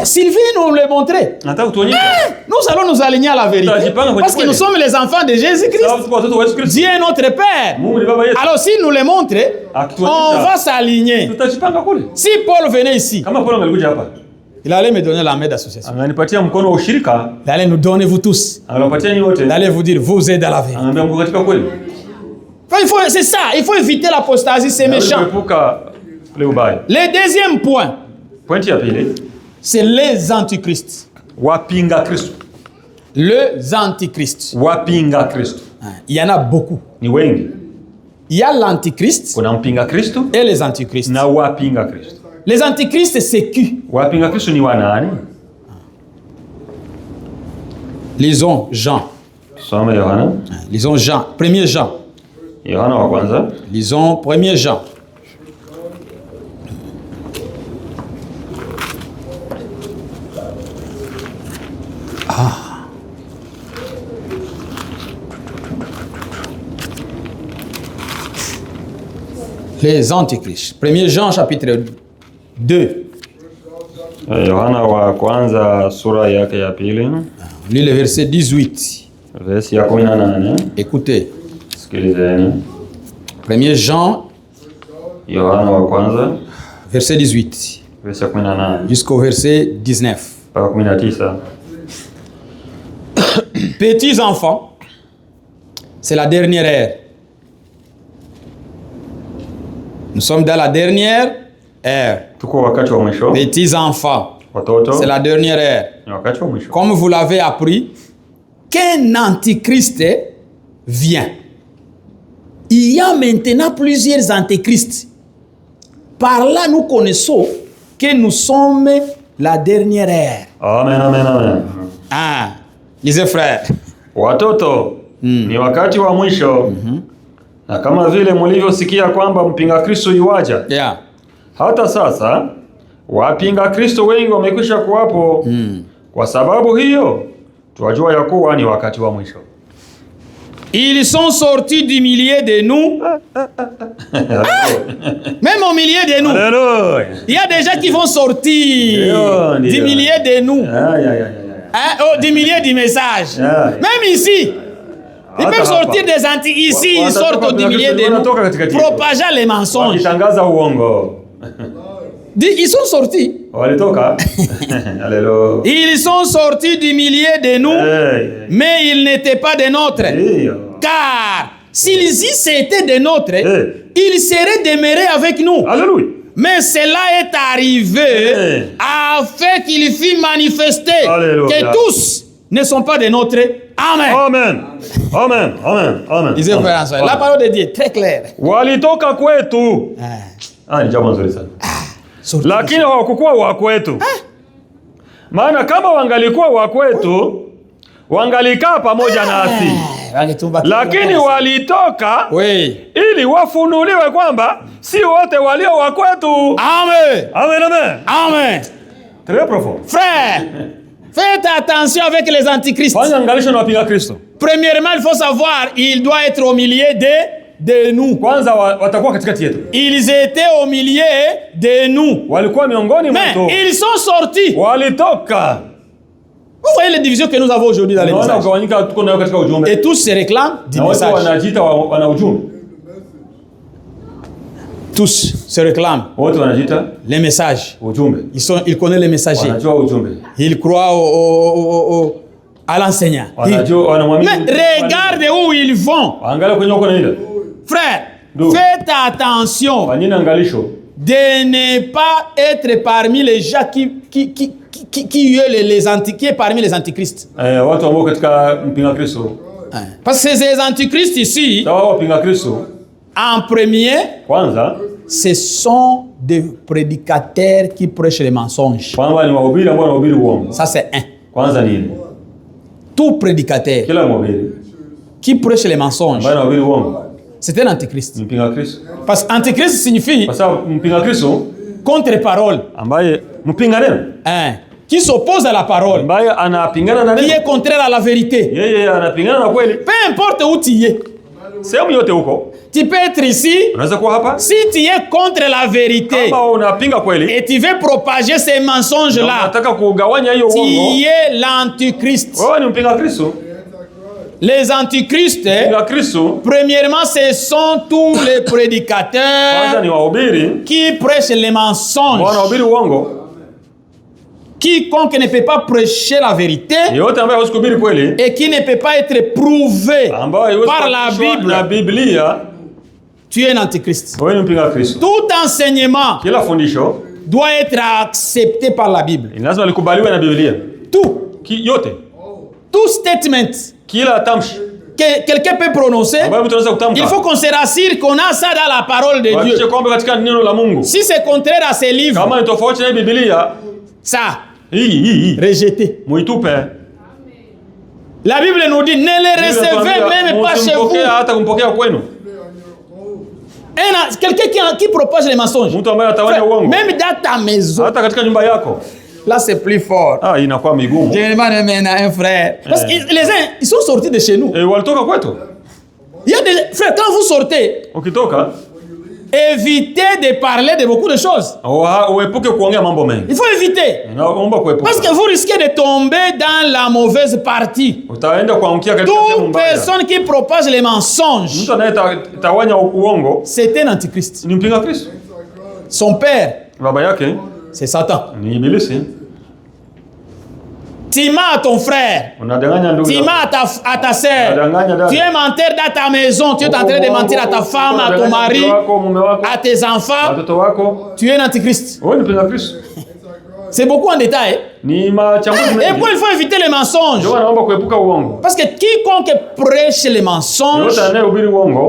Sylvie nous le montrait. Nous allons nous aligner à la vérité. Parce que nous sommes les enfants de Jésus-Christ. Dieu est notre Père. Alors s'il nous le montre, on va s'aligner. Si Paul venait ici, il allait me donner la main d'association. Il allait nous donner vous tous. Il allait vous dire, vous êtes dans la vérité. C'est ça, il faut éviter l'apostasie, c'est méchant. Le deuxième point, c'est les antichrists. Les antichrists. Il y en a beaucoup. Il y a l'antichrist et les antichrists. Les antichrists, c'est qui? Lisons Jean. Lisons Jean. 1er Jean. Lisons 1er Jean. Les antichrists. 1er Jean chapitre 2. Yohana wa kwanza sura yake ya pili. Lis le verset 18. Verset ya 18. Écoutez. Sikilizeni. 1er Jean Yohana wa kwanza verset 18. Verset 18 jusqu'au verset 19. Mpaka 19. Petits enfants, c'est la dernière ère. Nous sommes dans la dernière ère. Petits enfants, c'est la dernière ère. Comme vous l'avez appris, qu'un antichrist vient. Il y a maintenant plusieurs antichrists. Par là, nous connaissons que nous sommes la dernière ère. Amen, amen, amen. Ah, lisez frère. Watoto, ni wakati wa mwisho. Na kama vile mlivyosikia kwamba mpinga Kristo yuaja. Hata sasa wapinga Kristo wengi wamekwisha kuwapo. Kwa sababu hiyo, twajua ya kuwa ni wakati wa mwisho. Ils sont sortis du milieu de nous. Même au milieu de nous. Alléluia. Il y a des gens qui vont sortir du milieu de nous. Du milieu du message. Même ici. Ils peuvent sortir des anti. Ici, ils sortent du milieu de nous. Propageant les mensonges. Ils sont sortis. Ils sont sortis du milieu de nous, mais ils n'étaient pas des nôtres. Car s'ils étaient des nôtres, ils seraient demeurés avec nous. Alléluia. Mais cela est arrivé afin qu'il fût manifesté que tous ne sont pas des nôtres. Amen. Amen. Amen. Amen. Amen. La parole de Dieu est très claire. Walitoka kwetu. Ni jambo nzuri sana. Lakini hawakukuwa wa kwetu. Maana kama wangalikuwa wa kwetu, wangalikaa pamoja nasi. Lakini walitoka ili wafunuliwe kwamba si wote walio wa kwetu. Amen. Amen, amen. Amen. Très profond. Frère, faites attention avec les antichrists. Premièrement, il faut savoir, il doit être au milieu de nous. Ils étaient au milieu de nous. Mais ils sont sortis. Vous voyez les divisions que nous avons aujourd'hui dans les messages. Et tous se réclament du message. Tous se réclament les messages. Ils connaissent les messagers. Ils croient à l'enseignant. Mais regardez où ils vont. Frère, faites attention de ne pas être parmi les gens qui est parmi les antichrists. Parce que ces antichrists ici, en premier, ce sont des prédicateurs qui prêchent les mensonges. Ça c'est un. Tout prédicateur qui prêche les mensonges, c'est un antichrist. Parce qu'antichrist signifie contre-parole. Qui s'oppose à la parole. Qui est contraire à la vérité. Peu importe où tu es. Tu peux être ici. Si tu es contre la vérité et tu veux propager ces mensonges-là, tu es l'antichrist. Les antichrists, premièrement, ce sont tous les prédicateurs qui prêchent les mensonges. Quiconque ne peut pas prêcher la vérité et qui ne peut pas être prouvé par la Bible, tu es un antichrist. Tout enseignement doit être accepté par la Bible. Tout statement que quelqu'un peut prononcer, il faut qu'on se rassure qu'on a ça dans la parole de Dieu. Si c'est contraire à ces livres, ça, rejeté. La Bible nous dit, ne les recevez même pas chez vous. Quelqu'un qui propose les mensonges, même dans ta maison, là c'est plus fort. Généralement, un frère. Parce que les uns, ils sont sortis de chez nous. Il y a des frères, quand vous sortez, évitez de parler de beaucoup de choses. Il faut éviter. Parce que vous risquez de tomber dans la mauvaise partie. Toute personne qui propage les mensonges, c'est un antichrist. Son père, c'est Satan. Tu mens à ton frère, tu mens à ta sœur, tu es menteur dans ta maison, tu es en train de mentir à ta femme, à ton mari, à tes enfants, tu es un antichrist. C'est beaucoup en détail. Et pourquoi il faut éviter les mensonges? Parce que quiconque prêche les mensonges,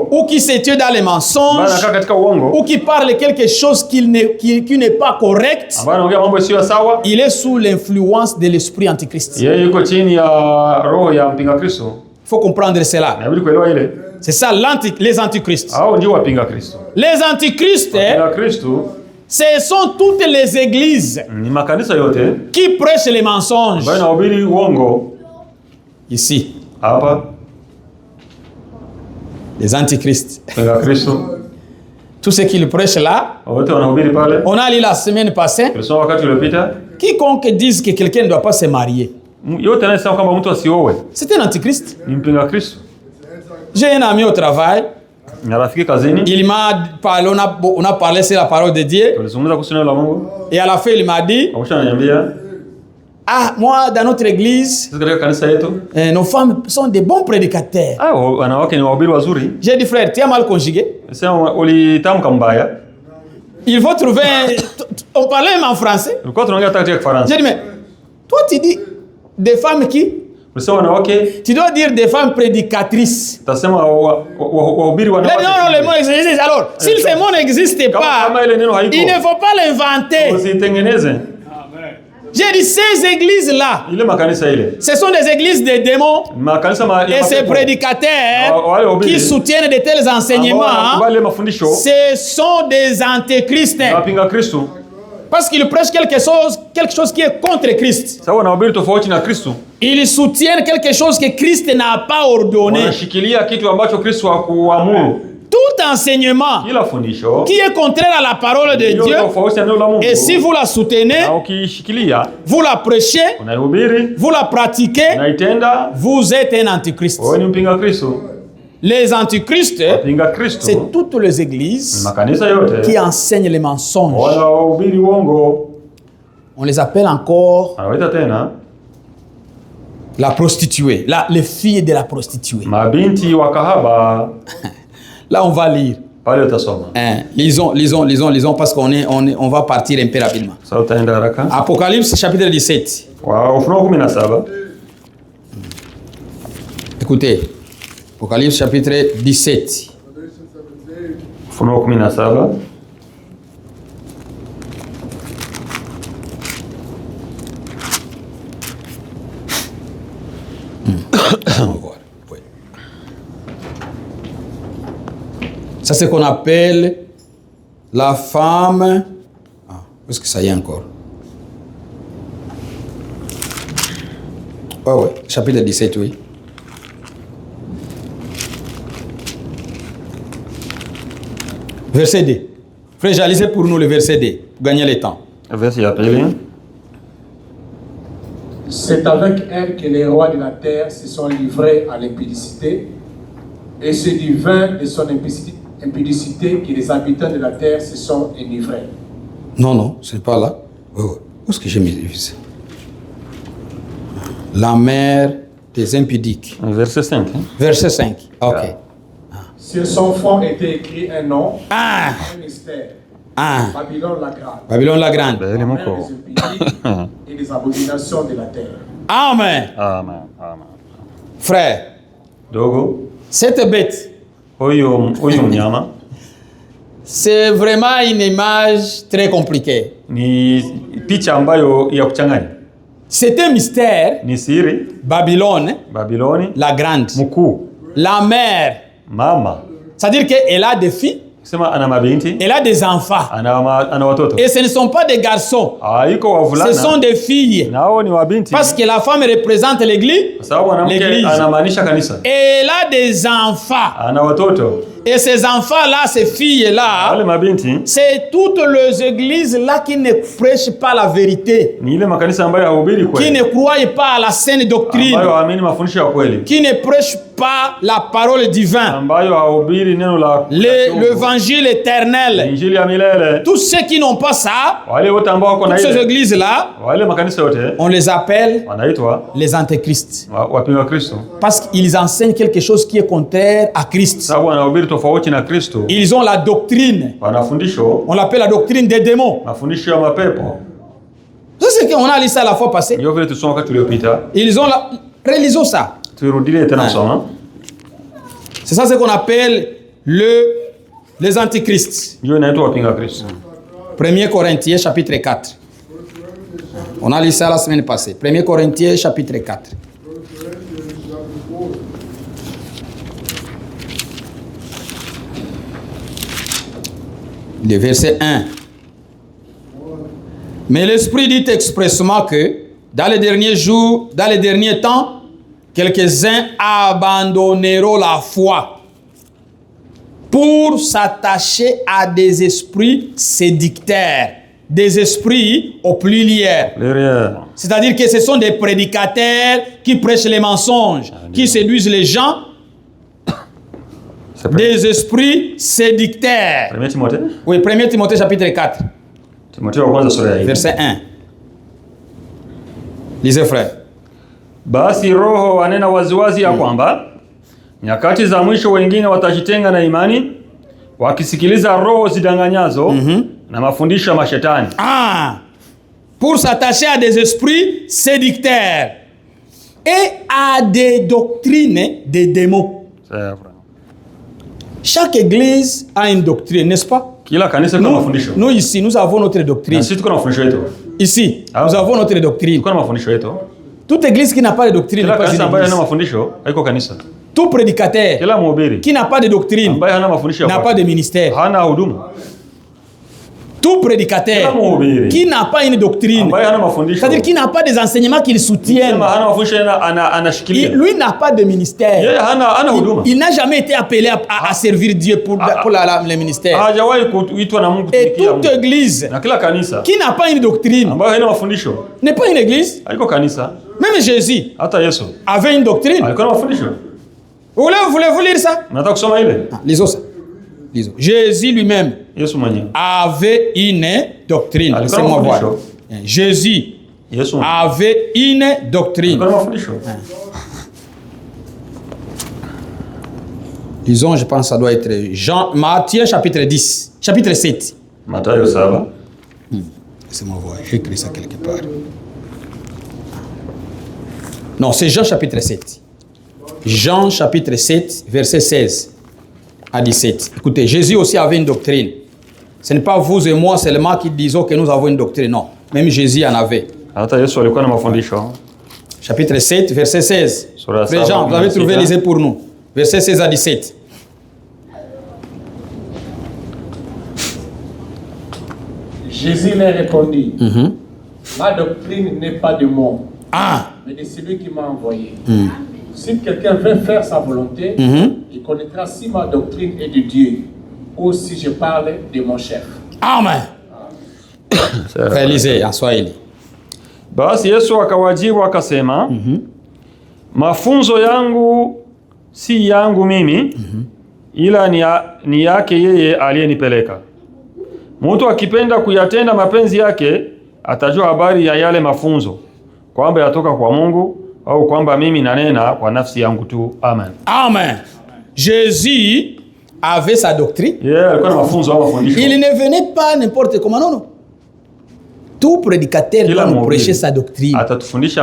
ou qui se tue dans les mensonges, ou qui parle quelque chose qui n'est pas correct, il est sous l'influence de l'esprit antichrist. Il faut comprendre cela. C'est ça les antichrists. Les antichrists, ce sont toutes les églises qui prêchent les mensonges. Ici. Les antichrists. Mpinga Kristo. Tout ce qu'ils prêchent là, Wote wanahubiri pale. on a lu la semaine passée, Tulisoma wakati uliopita. quiconque dise que quelqu'un ne doit pas se marier, Yote anayesema kwamba mtu asiowe c'est un antichrist. ni mpinga Kristo. J'ai un ami au travail, Na rafiki kazini. il m'a parlé, on a parlé sur la parole de Dieu, Tulizungumza kuhusu neno la Mungu. et à la fin il m'a dit, Amusha ananiambia, ah, moi dans notre église, sisi katika kanisa yetu, nos femmes sont des bons prédicateurs. wanawake ni wahubiri wazuri. J'ai dit, frère, tu as mal conjugué. Sema ulitamka mbaya. Il faut trouver on parlait même en français. Ulikuwa tunaongea katika Kifaransa. J'ai dit, mais toi tu dis des femmes qui? Ulisema wanawake, Tu dois dire des femmes prédicatrices. utasema wahubiri wanawake. Non, le mot existe. Alors, si ce mot n'existe pas, Kama ile neno haiko. il ne faut pas l'inventer. Usitengeneze. J'ai dit, ces églises-là, Ile makanisa ile. ce sont des églises de démons. Makanisa Et ces prédicateurs qui soutiennent de tels enseignements, wale mafundisho. ce sont des antéchrists. Wapinga Kristo. Parce qu'ils prêchent quelque chose qui est contre Christ. Sawa wanahubiri tofauti na Kristo. Ils soutiennent quelque chose que Christ n'a pas ordonné. Wanashikilia kitu ambacho Kristo hakuamuru. Tout enseignement Kila fundisho qui est contraire à la parole de Dieu, tofauti na neno la Mungu. et si vous la soutenez, Na ukishikilia, vous la prêchez, unaihubiri, vous la pratiquez, unaitenda, vous êtes un antichrist. wewe ni mpinga Kristo. Les antichrists, Mpinga Kristo. c'est toutes les églises Makanisa yote qui enseignent les mensonges. wala wahubiri uongo. On les appelle encore Anawaita tena la prostituée, les filles de la prostituée. mabinti wa kahaba. Là, on va lire. Pale utasoma. Lisons parce on va partir un peu rapidement. Sasa utaenda haraka. Apocalypse chapitre 17. Wa Ufunuo 17. Écoutez, Apocalypse chapitre 17. Ufunuo 17. Ça, c'est ce qu'on appelle la femme. Ah, où est-ce que ça y est encore? Ouais, chapitre 17, oui. Verset 2. Frère, j'ai lisé pour nous le verset 2, pour gagner le temps. Verset ya pili. C'est avec elle que les rois de la terre se sont livrés à l'impudicité, et c'est du vin de son impudicité que les habitants de la terre se sont enivrés. Non, ce n'est pas là. Où est-ce que j'ai mis ça? La mère des impudiques. Verset 5. Verset 5. Ok. Sur son front était écrit un nom, Ah! un mystère. Ah! Babylone la grande. Babylone la grande. La mère des impudiques et des abominations de la terre. Amen. Amen. Frère, Dogo. cette bête, Huyu mnyama c'est vraiment une image très compliquée. ni picha ambayo ya kuchanganya. C'est un mystère. Ni siri. Babylone, Babiloni la grande. mkuu. La mère. Mama. C'est-à-dire qu'elle a des filles, Sema ana mabinti, elle a des enfants. ana watoto. Et ce ne sont pas des garçons. Iko wavulana. Ce sont des filles. Nao ni wabinti. Parce que la femme représente l'église. Sababu mwanamke anamaanisha kanisa. Et elle a des enfants. Ana watoto. Et ces enfants-là, ces filles-là, Wale mabinti c'est toutes les églises-là qui ne prêchent pas la vérité, ni ile makanisa ambayo hahubiri qui kweli. ne croient pas à la saine doctrine, Ambayo haamini mafundisho ya kweli. qui ne prêchent pas la parole divine, Ambayo hahubiri neno la l'évangile éternel. Injili ya milele. Tous ceux qui n'ont pas ça, Wale wote ambao wako na toutes ces ile. églises-là, Wale makanisa yote on les appelle wanaitwa les antéchrists. wapinga Kristo. Parce qu'ils enseignent quelque chose qui est contraire à Christ. Sababu wanahubiri tofauti na Kristo. Ils ont la doctrine. Wanafundisho. On l'appelle la doctrine des démons. Mafundisho ya mapepo. C'est ce qu'on a lu ça la fois passée. Ndio vile tusoma wakati uliopita. Ils ont la... Relisons ça. Turudie tena kusoma. C'est ça ce qu'on appelle les antichrists. Ndio inaitwa wapinga Kristo. 1 Corinthiens chapitre 4. On a lu ça la semaine passée. 1 Corinthiens chapitre 4. Le verset 1. Mais l'Esprit dit expressément que dans les derniers jours, dans les derniers temps, quelques-uns abandonneront la foi pour s'attacher à des esprits séducteurs. Des esprits au pluriel. C'est-à-dire que ce sont des prédicateurs qui prêchent les mensonges, qui séduisent les gens. Des esprits séducteurs. 1 Timothée? Oui, 1 Timothée chapitre 4. Verset 1. Lisez, frère. Basi Roho anena waziwazi ya kwamba nyakati za mwisho wengine watajitenga na imani, wakisikiliza roho zidanganyazo na mafundisho ya mashetani. Pour s'attacher à des esprits séducteurs et à des doctrines des démons. C'est vrai. Chaque église a une doctrine, n'est-ce pas? Nous ici, nous avons notre doctrine. Ici, nous avons notre doctrine. Toute église qui n'a pas de doctrine n'est pas une église. Tout prédicateur qui n'a pas de doctrine n'a pas de ministère. Tout prédicateur qui n'a pas une doctrine, c'est-à-dire qui n'a pas des enseignements qu'il soutienne, lui n'a pas de ministère. Il n'a jamais été appelé à servir Dieu pour le ministère. Et toute église qui n'a pas une doctrine n'est pas une église. Même Jésus avait une doctrine. Voulez-vous lire ça? Lisons ça. Jésus lui-même avait une doctrine. Laissez-moi voir. Jésus avait une doctrine. Lisons, je pense que ça doit être Matthieu chapitre 10, chapitre 7. Laissez-moi voir, j'ai écrit ça quelque part. Non, c'est Jean chapitre 7. Jean chapitre 7, verset 16. À 17. Écoutez, Jésus aussi avait une doctrine. Ce n'est pas vous et moi seulement qui disons que nous avons une doctrine. Non, même Jésus en avait. Chapitre 7, verset 16. Frère Jean, vous avez trouvé, lisez pour nous. Verset 16 à 17. Jésus leur répondit, ma doctrine n'est pas de moi, mais de celui qui m'a envoyé. Si quelqu'un veut faire sa volonté, il connaîtra si ma doctrine est de Dieu ou si je parle de mon chef. Amen. Lisez en Swahili. Basi Yesu akawajibu akasema, mafunzo yangu si yangu mimi, ila ni yake yeye aliyenipeleka. Mtu akipenda kuyatenda mapenzi yake, atajua habari ya yale mafunzo, kwamba yatoka kwa Mungu au kwamba mimi nanena kwa nafsi yangu tu. Amen. Amen. Jésus avait sa doctrine. Il ne venait pas n'importe comment, non. Tout prédicateur doit nous prêcher sa doctrine.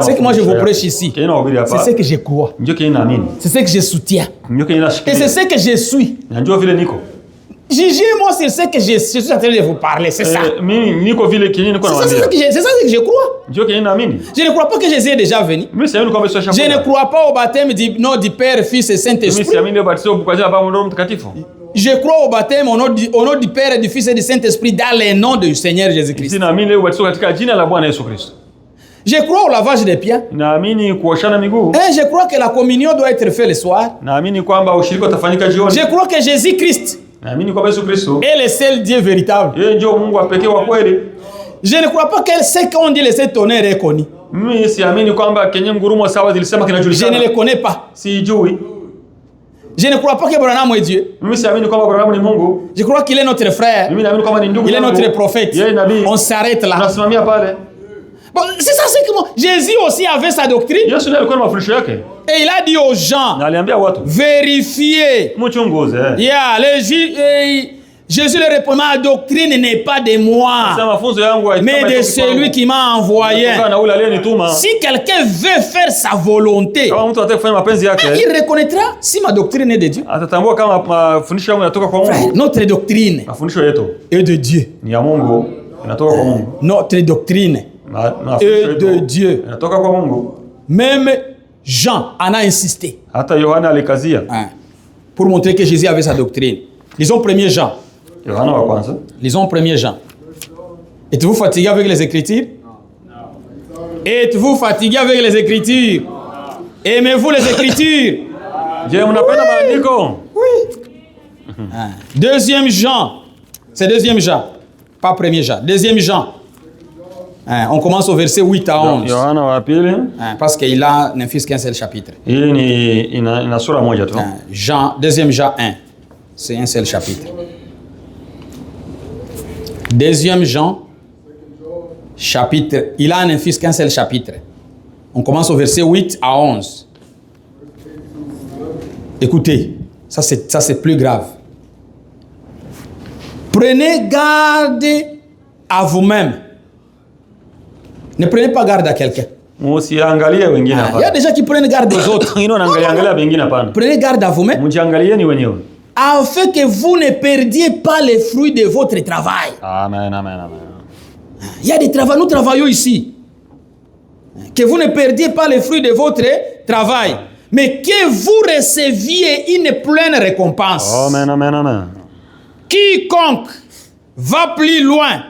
C'est que moi je vous prêche ici. C'est ce que je crois. C'est ce que je soutiens. Et c'est ce que je suis. Jugez-moi sur ce que je suis en train de vous parler, c'est ça. C'est ça que je crois. Je ne crois pas que Jésus est déjà venu. Je ne crois pas au baptême du Père, Fils et Saint-Esprit. Je crois au baptême au nom du Père, du Fils et du Saint-Esprit dans le nom du Seigneur Jésus-Christ. Je crois au lavage des pieds. Et je crois que la communion doit être faite le soir. Je crois que Jésus-Christ est le seul Dieu véritable. Je ne crois pas que ce qu'on dit, le seul tonnerre est connu. Je ne le connais pas. Je ne crois pas que Branham est Dieu. Je crois qu'il est notre frère. Il est notre prophète. On s'arrête là. Bon, c'est ça, c'est que moi, Jésus aussi avait sa doctrine. Et il a dit aux gens, vérifiez. Jésus leur répond, ma doctrine n'est pas de moi, mais de celui qui m'a envoyé. Si quelqu'un veut faire sa volonté, il reconnaîtra si ma doctrine est de Dieu. Frère, notre doctrine est de Dieu. Notre doctrine est de Dieu. Même Jean en a insisté pour montrer que Jésus avait sa doctrine. Lisons 1 Jean. Lisons 1 Jean. Êtes-vous fatigué avec les Écritures? Êtes-vous fatigué avec les Écritures? Aimez-vous les Écritures? Oui. Deuxième Jean. C'est deuxième Jean. Pas premier Jean. Deuxième Jean. On commence au verset 8 à 11. Yohana wa pili. Parce qu'il a ne fils qu'un seul chapitre. Hii ni ina sura moja tu. Jean, deuxième Jean 1. C'est un seul chapitre. Deuxième Jean, chapitre. Il a un fils qu'un seul chapitre. On commence au verset 8 à 11. Écoutez, ça c'est plus grave. Prenez garde à vous-même. Ne prenez pas garde à quelqu'un. Il y a des gens qui prennent garde aux autres. Prenez garde à vous-même. Afin que vous ne perdiez pas les fruits de votre travail. Amen, amen, amen. Il y a des travaux, nous travaillons ici. Que vous ne perdiez pas les fruits de votre travail, mais que vous receviez une pleine récompense. Amen, amen, amen. Quiconque va plus loin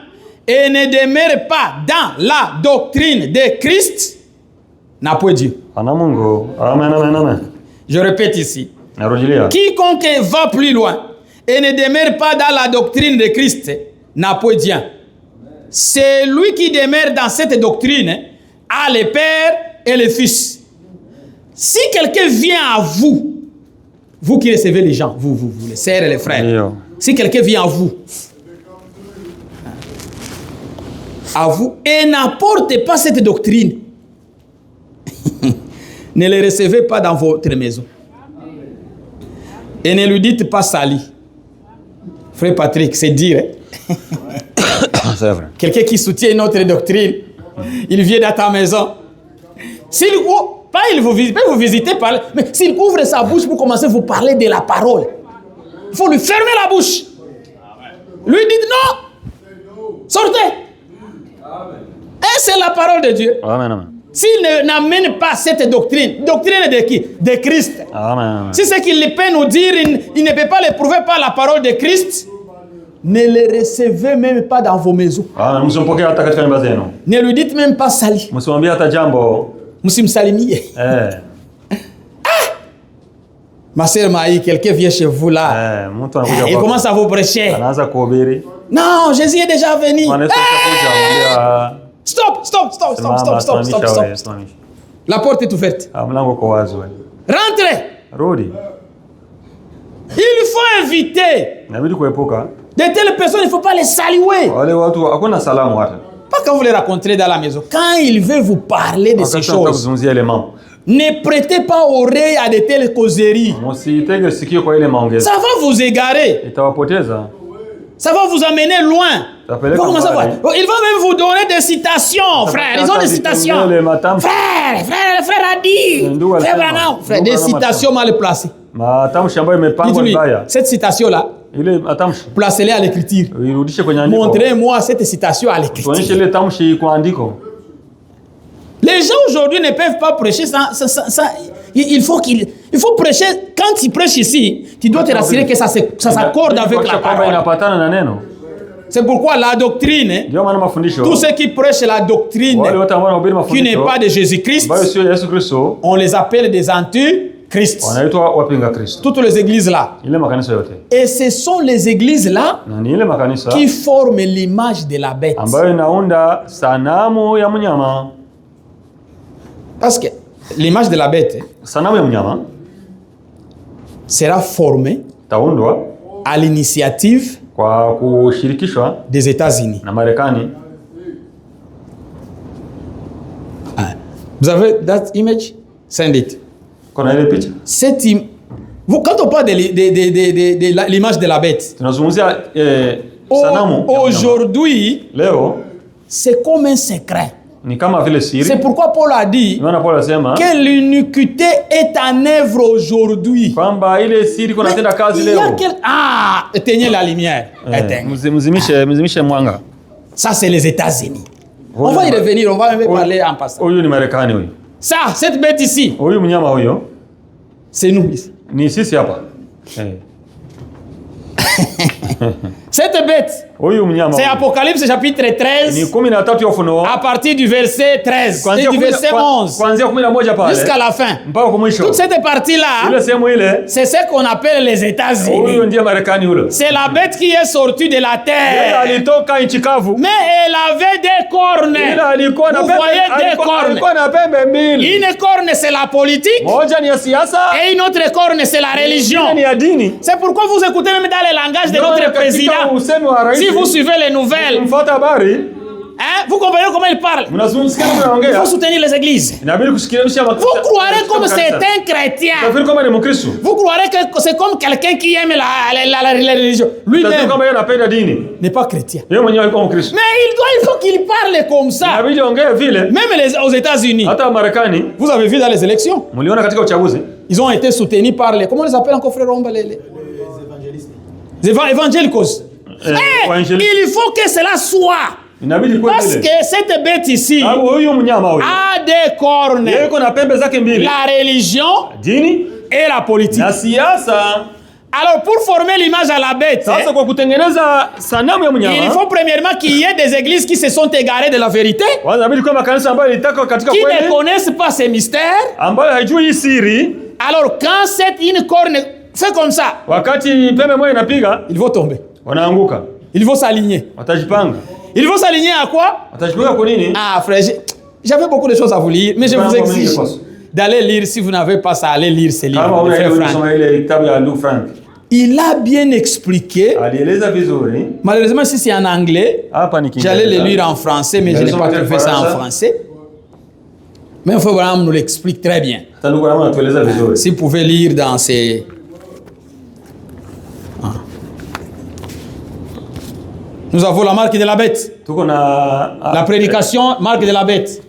et ne demeure pas dans la doctrine de Christ n'a point Dieu. Amen, amen, amen. Je répète ici. Quiconque va plus loin et ne demeure pas dans la doctrine de Christ n'a point Dieu. C'est lui qui demeure dans cette doctrine a le Père et le Fils. Si quelqu'un vient à vous, vous qui recevez les gens, vous les sœurs et les frères, si quelqu'un vient à vous et n'apporte pas cette doctrine, ne les recevez pas dans votre maison. Et ne lui dites pas sali. Frère Patrick, c'est dire. C'est vrai. Quelqu'un qui soutient notre doctrine, il vient dans ta maison. S'il vous visiter, mais s'il ouvre sa bouche pour commencer à vous parler de la parole, il faut lui fermer la bouche. Lui dites non. Sortez. Et c'est la parole de Dieu. Amen, amen. S'il n'amène pas cette doctrine de qui? De Christ. Amen. Si c'est qu'il peut nous dire, il ne peut pas le prouver par la parole de Christ, ne les recevez même pas dans vos maisons. Ne lui dites même pas sali. Msimsalimie. Ma sœur Maï, quelqu'un vient chez vous là. Il commence à vous prêcher. Non, Jésus est déjà venu. Stop. La porte est ouverte. Rentrez. Il faut éviter. De telles personnes, il ne faut pas les saluer. Pas quand vous les rencontrez dans la maison. Quand il veut vous parler de ces choses, ne prêtez pas oreille à de telles causeries. Ça va vous égarer. Ça va vous amener loin. Il va même vous donner des citations, frère. Ils ont des citations. Frère a dit. Frère, des citations mal placées. Dites-lui, cette citation-là, placez-les à l'écriture. Montrez-moi cette citation à l'écriture. Les gens aujourd'hui ne peuvent pas prêcher sans il faut prêcher. Quand ils prêchent ici, tu dois te rassurer que ça s'accorde avec la parole. C'est pourquoi la doctrine, tous ceux qui prêchent la doctrine qui n'est pas de Jésus-Christ, on les appelle des anti-Christ. Toutes les églises là. Et ce sont les églises là qui forment l'image de la bête. Parce que l'image de la bête sera formée à l'initiative des États-Unis. Vous avez that image? Send it. Cette quand on parle de l'image de la bête, aujourd'hui, c'est comme un secret. C'est pourquoi Paul a dit que l'iniquité est en œuvre aujourd'hui. Éteignez la lumière. Ça, c'est les États-Unis. On va y revenir, on va même parler en passant. Ça, cette bête ici, c'est nous ici. Cette bête, C'est Apocalypse chapitre 13. À partir du verset 13 et du verset 11 jusqu'à la fin. Toute cette partie-là, c'est ce qu'on appelle les États-Unis. C'est la bête qui est sortie de la terre. Mais elle avait des cornes. Vous voyez des cornes. Une corne, c'est la politique. Et une autre corne, c'est la religion. C'est pourquoi vous écoutez même dans les langages de notre président. Si vous suivez les nouvelles, vous comprenez comment il parle. Il faut soutenir les églises. Vous croirez comme c'est un chrétien. Vous croirez que c'est comme quelqu'un qui aime la religion. Lui-même n'est pas chrétien. Mais il faut qu'il parle comme ça. Même aux États-Unis. Vous avez vu dans les élections. Ils ont été soutenus par les... Comment on les appelle encore, frère Romba? Les évangélicos. Il faut que cela soit. Parce que cette bête ici a des cornes. La religion et la politique. Alors pour former l'image à la bête, il faut premièrement qu'il y ait des églises qui se sont égarées de la vérité, qui ne connaissent pas ces mystères. Alors quand une corne fait comme ça, ils vont tomber. Ils vont s'aligner. Ils vont s'aligner à quoi? Ah frère, j'avais beaucoup de choses à vous lire, mais je vous exige d'aller lire, si vous n'avez pas ça, allez lire ces livres. Il a bien expliqué. Malheureusement, si c'est en anglais, j'allais le lire en français, mais je n'ai pas trouvé ça en français. Mais il faut vraiment nous l'explique très bien. Si vous pouvez lire dans ces... Nous avons la marque de la bête. La prédication, marque de la bête.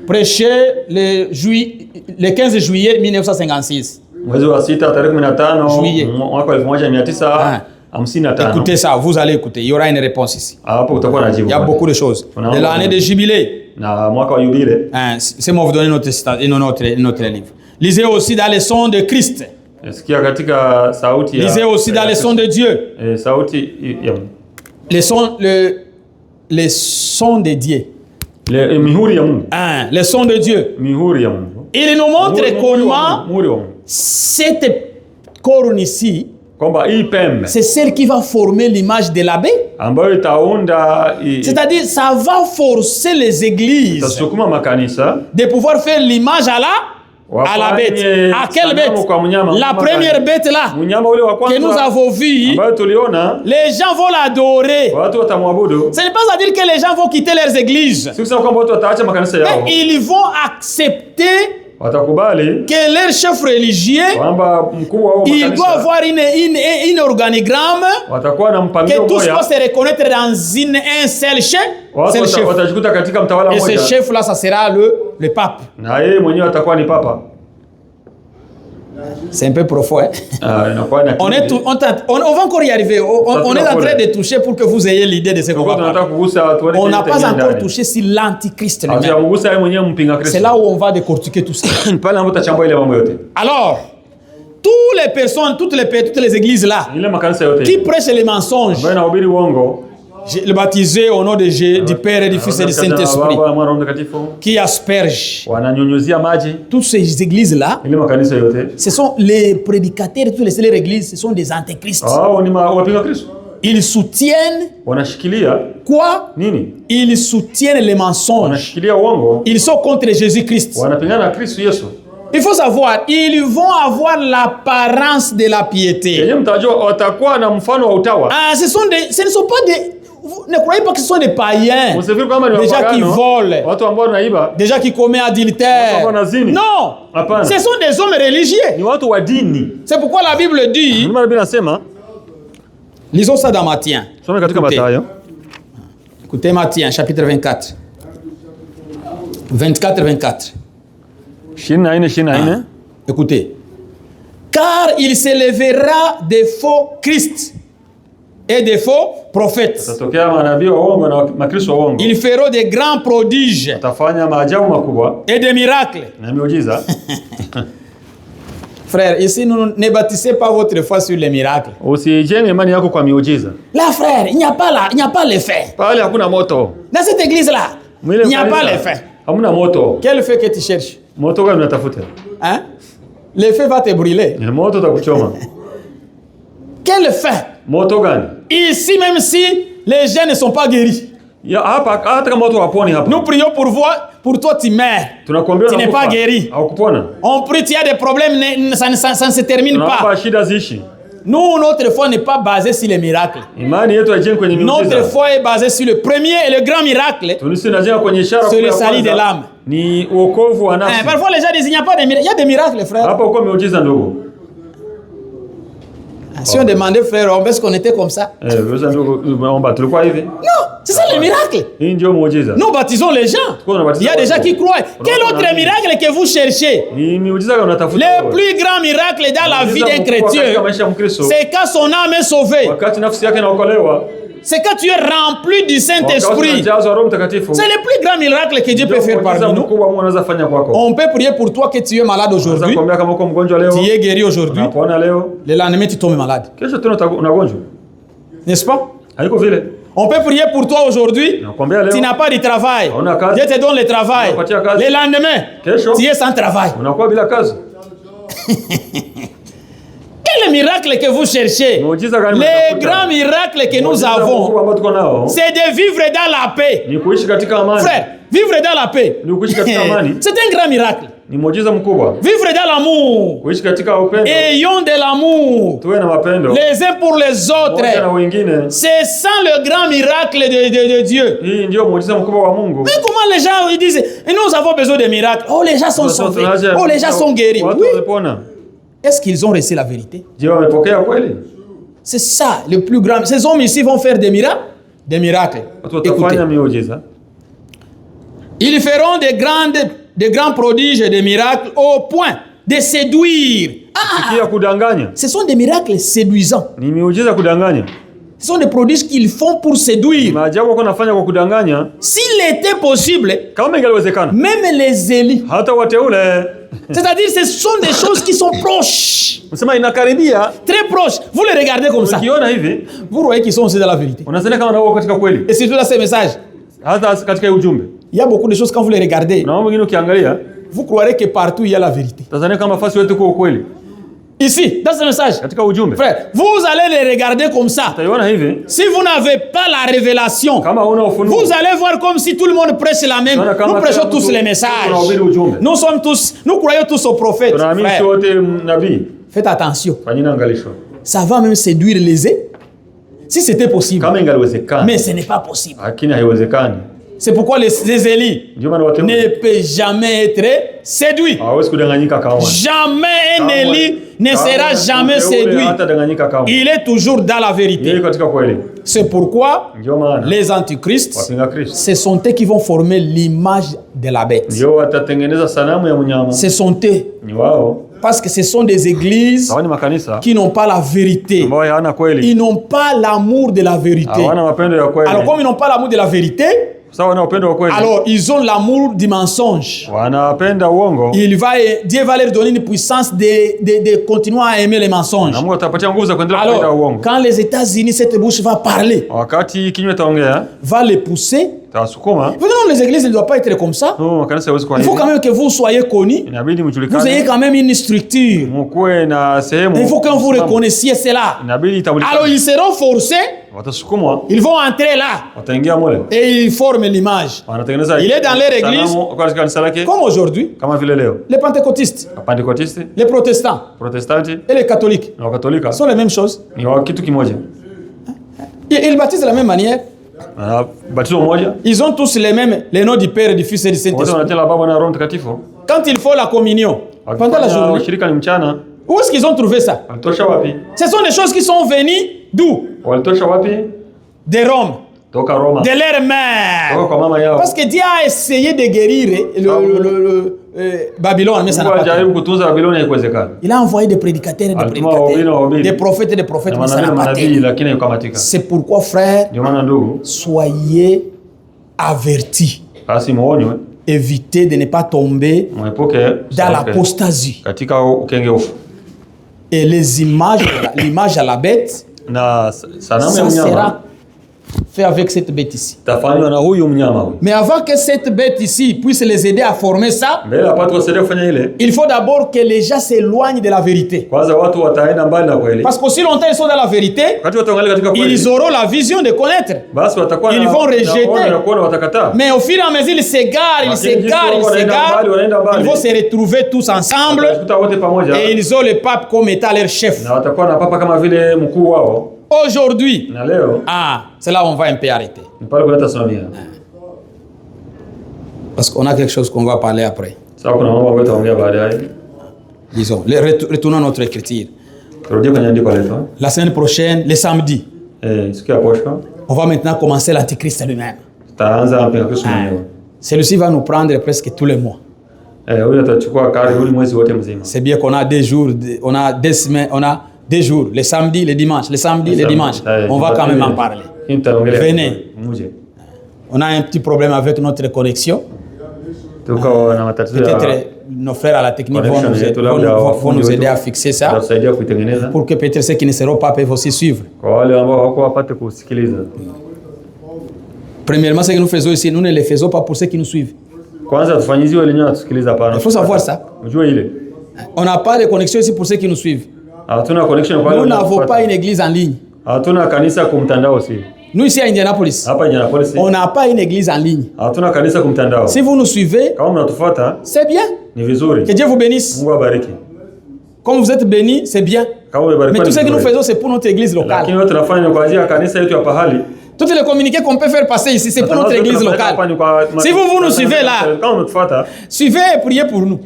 Prêché le 15 juillet 1956. Juillet. Écoutez ça, vous allez écouter. Il y aura une réponse ici. Il y a beaucoup de choses. De l'année de jubilé. C'est moi vous donner notre livre. Lisez aussi dans les sons de Christ. Lisez aussi dans les sons de Dieu. Les sons de Dieu. Les sons de Dieu. Il nous montre comment cette corne ici, c'est celle qui va former l'image de l'abbé. C'est-à-dire, ça va forcer les églises de pouvoir faire l'image à la bête. À quelle bête? La première bête là que nous avons vue, les gens vont l'adorer. Ce n'est pas à dire que les gens vont quitter leurs églises, mais ils vont accepter que leur chef religieux, il doit avoir une organigramme, que tous vont se reconnaître dans un seul chef. Et ce chef là, ça sera le pape. C'est un peu profond. On va encore y arriver. On est en train de toucher pour que vous ayez l'idée de ce qu'on va parler. On n'a pas encore touché sur l'antichrist lui-même. C'est là où on va décortiquer tout ça. Alors, toutes les personnes, toutes les églises là, qui prêchent les mensonges, le baptisé au nom du Père et du Fils et du Saint-Esprit, qui aspergent toutes ces églises-là, ce sont les prédicateurs de toutes les églises, ce sont des antéchrists. Ils soutiennent quoi? Ils soutiennent les mensonges. Ils sont contre Jésus-Christ. Il faut savoir, ils vont avoir l'apparence de la piété. Ce ne sont pas des... Vous ne croyez pas que ce sont des païens, déjà qui volent, déjà qui commettent adultère. Non, ce sont des hommes religieux. C'est pourquoi la Bible dit, lisons ça dans Matthieu. Écoutez Matthieu, chapitre 24. 24. Écoutez. Car il s'élèvera des faux Christ et des faux prophètes. Ils feront des grands prodiges et des miracles. Frère, ici, ne bâtissez pas votre foi sur les miracles. Usijenge imani yako kwa miujiza. Là, frère, il n'y a pas l'effet. Pale hakuna moto. Dans cette église-là, il n'y a pas l'effet. Hamuna moto. Quel fait que tu cherches? Moto gani unatafuta? Hein? L'effet va te brûler. Moto utakuchoma. Quel fait? Moto gani? Ici, même si les gens ne sont pas guéris. Nous prions pour toi tu meurs. Tu n'es pas guéri. On prie, tu as des problèmes, ça ne se termine pas. Nous, notre foi n'est pas basée sur les miracles. Notre foi est basée sur le premier et le grand miracle. C'est le salut de l'âme. Parfois les gens disent il n'y a pas de miracles. Il y a des miracles, frère. Si on demandait, frère, est-ce qu'on était comme ça? Non, c'est ça le miracle. Nous baptisons les gens. Il y a des gens qui croient. Quel autre miracle que vous cherchez? Le plus grand miracle dans la vie d'un chrétien, c'est quand son âme est sauvée. C'est quand tu es rempli du Saint-Esprit. C'est le plus grand miracle que Dieu peut faire parmi nous. On peut prier pour toi que tu es malade aujourd'hui. Tu es guéri aujourd'hui. Le lendemain, tu tombes malade. N'est-ce pas? On peut prier pour toi aujourd'hui. Tu n'as pas de travail. Dieu te donne le travail. Le lendemain, tu es sans travail. Quel miracle que vous cherchez? Le grand miracle que nous avons, c'est de vivre dans la paix. Frère, vivre dans la paix, c'est un grand miracle. Vivre dans l'amour. Ayons de l'amour les uns pour les autres. C'est ça le grand miracle de Dieu. Mais comment les gens ils disent nous avons besoin de miracles? Oh, les gens sont sauvés. Oh, les gens sont guéris. Oui. Est-ce qu'ils ont reçu la vérité? C'est ça le plus grand. Ces hommes ici vont faire des miracles. Des miracles. Écoutez. Ils feront des grands prodiges et des miracles au point de séduire. Ce sont des miracles séduisants. Ce sont des prodiges qu'ils font pour séduire. S'il était possible, même les élus. C'est-à-dire ce sont des choses qui sont proches. Très proches. Vous les regardez comme ça. Vous voyez qu'ils sont aussi dans la vérité. Et surtout dans ces messages. Il y a beaucoup de choses quand vous les regardez. Vous croirez que partout il y a la vérité. Ici, dans ce message, frère, vous allez les regarder comme ça. Si vous n'avez pas la révélation, vous allez voir comme si tout le monde prêche la même. Nous prêchons tous les messages. Nous croyons tous aux prophètes. Frère, faites attention. Ça va même séduire les élus. Si c'était possible. Mais ce n'est pas possible. C'est pourquoi les élus ne peuvent jamais être séduits. Jamais un élu ne sera jamais séduit. Il est toujours dans la vérité. C'est pourquoi les antichrists, ce sont eux qui vont former l'image de la bête. Ce sont eux. Parce que ce sont des églises qui n'ont pas la vérité. Ils n'ont pas l'amour de la vérité. Alors comme ils n'ont pas l'amour de la vérité, alors ils ont l'amour du mensonge. Dieu va leur donner une puissance de continuer à aimer les mensonges. Alors quand les États-Unis, cette bouche va parler, va les pousser. Non, les églises ne doivent pas être comme ça. Il faut quand même que vous soyez connus. Vous ayez quand même une structure. Il faut que vous reconnaissiez cela. Alors ils seront forcés. Ils vont entrer là. Et ils forment l'image. Il est dans leur église. Comme aujourd'hui. Les pentecôtistes. Les protestants. Et les catholiques. Sont les mêmes choses. Ils baptisent de la même manière. Ils ont tous les noms du Père, du Fils et du Saint-Esprit. Quand il faut la communion, pendant la journée, où est-ce qu'ils ont trouvé ça? Ce sont des choses qui sont venues d'où? De Rome. De leur mère. Parce que Dieu a essayé de guérir Babylone, mais ça n'a pas été. Il a envoyé des prédicateurs et des prophètes, mais ça n'a pas été. C'est pourquoi, frère, soyez avertis. Évitez de ne pas tomber dans l'apostasie. et les images, l'image à la bête, ça sera fait avec cette bête ici. Mais avant que cette bête ici puisse les aider à former ça, il faut d'abord que les gens s'éloignent de la vérité. Parce qu'aussi longtemps ils sont dans la vérité, ils auront la vision de connaître. Ils vont rejeter. Mais au fur et à mesure, ils s'égarent, ils vont se retrouver tous ensemble et ils ont le pape comme état leur chef. Aujourd'hui, c'est là où on va un peu arrêter. Parce qu'on a quelque chose qu'on va parler après. Disons, retournons à notre écriture. La semaine prochaine, le samedi, on va maintenant commencer l'Antichrist lui-même. Celui-ci va nous prendre presque tous les mois. C'est bien qu'on a des jours, on a des semaines, on a des jours, les samedis, les dimanches, on va quand même en parler. Venez. On a un petit problème avec notre connexion. Peut-être nos frères à la technique vont nous aider à fixer ça, pour que peut-être ceux qui ne seront pas peuvent aussi suivre. Premièrement, ce que nous faisons ici, nous ne le faisons pas pour ceux qui nous suivent. Il faut savoir ça. On n'a pas de connexion ici pour ceux qui nous suivent. Nous n'avons pas une église en ligne. Nous ici à Indianapolis, on n'a pas une église en ligne. Si vous nous suivez, c'est bien. Que Dieu vous bénisse. Comme vous êtes bénis, c'est bien. Mais tout ce que nous faisons, c'est pour notre église locale. Toutes les communiqués qu'on peut faire passer ici, c'est pour notre église locale. Si vous nous suivez là, suivez et priez pour nous.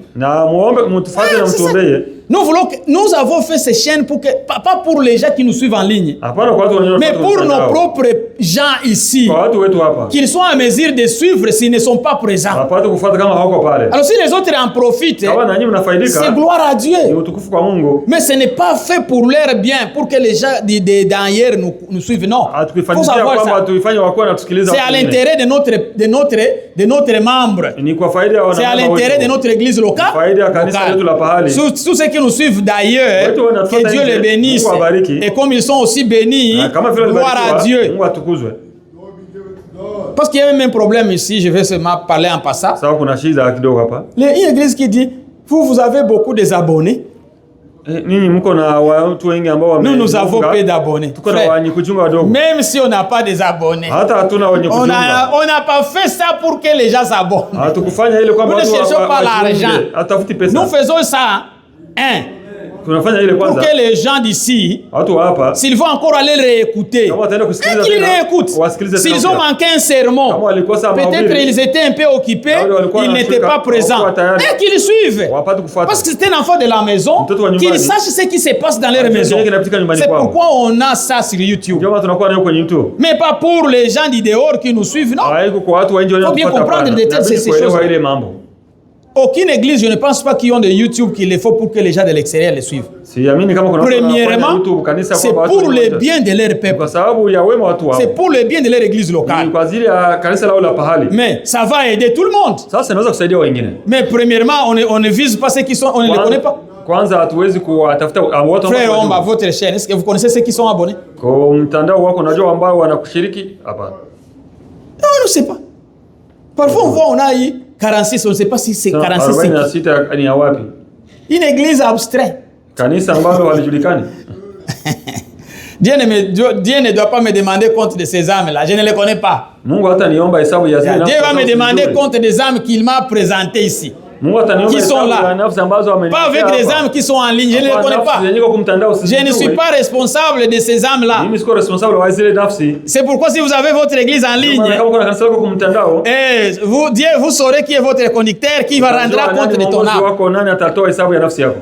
Nous avons fait ces chaînes pour que, pas pour les gens qui nous suivent en ligne, mais pour nos propres gens ici, qu'ils soient en mesure de suivre s'ils ne sont pas présents. Alors si les autres en profitent, c'est gloire à Dieu. Mais ce n'est pas fait pour leur bien, pour que les gens d'ailleurs nous suivent. Non. Il faut savoir ça. C'est à l'intérêt de notre membre. C'est à l'intérêt de notre église locale. Tous ceux qui nous suivent d'ailleurs, que Dieu les bénisse. Et comme ils sont aussi bénis, gloire à Dieu. Parce qu'il y a même un problème ici, je vais seulement parler en passant. Il y a une église qui dit, vous avez beaucoup de abonnés. Nous avons peu d'abonnés. Même si on n'a pas des abonnés, on n'a pas fait ça pour que les gens s'abonnent. Nous ne cherchons pas l'argent. Nous faisons ça, pour que les gens d'ici, s'ils vont encore aller réécouter, qu'ils réécoutent. S'ils ont manqué un sermon, peut-être ils étaient un peu occupés, ils n'étaient pas présents. Et qu'ils suivent. Parce que c'est un enfant de la maison, qu'ils sachent ce qui se passe dans leur maison. C'est pourquoi on a ça sur YouTube. Mais pas pour les gens du dehors qui nous suivent, non. Il faut bien comprendre ces choses. Aucune église, je ne pense pas qu'ils ont de YouTube qu'il le faut pour que les gens de l'extérieur les suivent. Premièrement, c'est pour le bien de leur peuple. C'est pour le bien de leur église locale. Mais ça va aider tout le monde. Mais premièrement, on ne vise pas ceux qui sont, on ne les connaît pas. Frère Omba, votre chaîne, est-ce que vous connaissez ceux qui sont abonnés? Non, on ne sait pas. Parfois on voit, on a eu 46, on ne sait pas si c'est 46. Une église abstraite. Dieu ne doit pas me demander compte de ces âmes-là. Je ne les connais pas. Dieu va me demander compte des âmes qu'il m'a présentées ici. Qui sont là. Pas avec des âmes qui sont en ligne. Je ne les connais pas. Je ne suis pas responsable de ces âmes-là. C'est pourquoi si vous avez votre église en ligne, vous saurez qui est votre conducteur, qui va rendre compte de ton âme.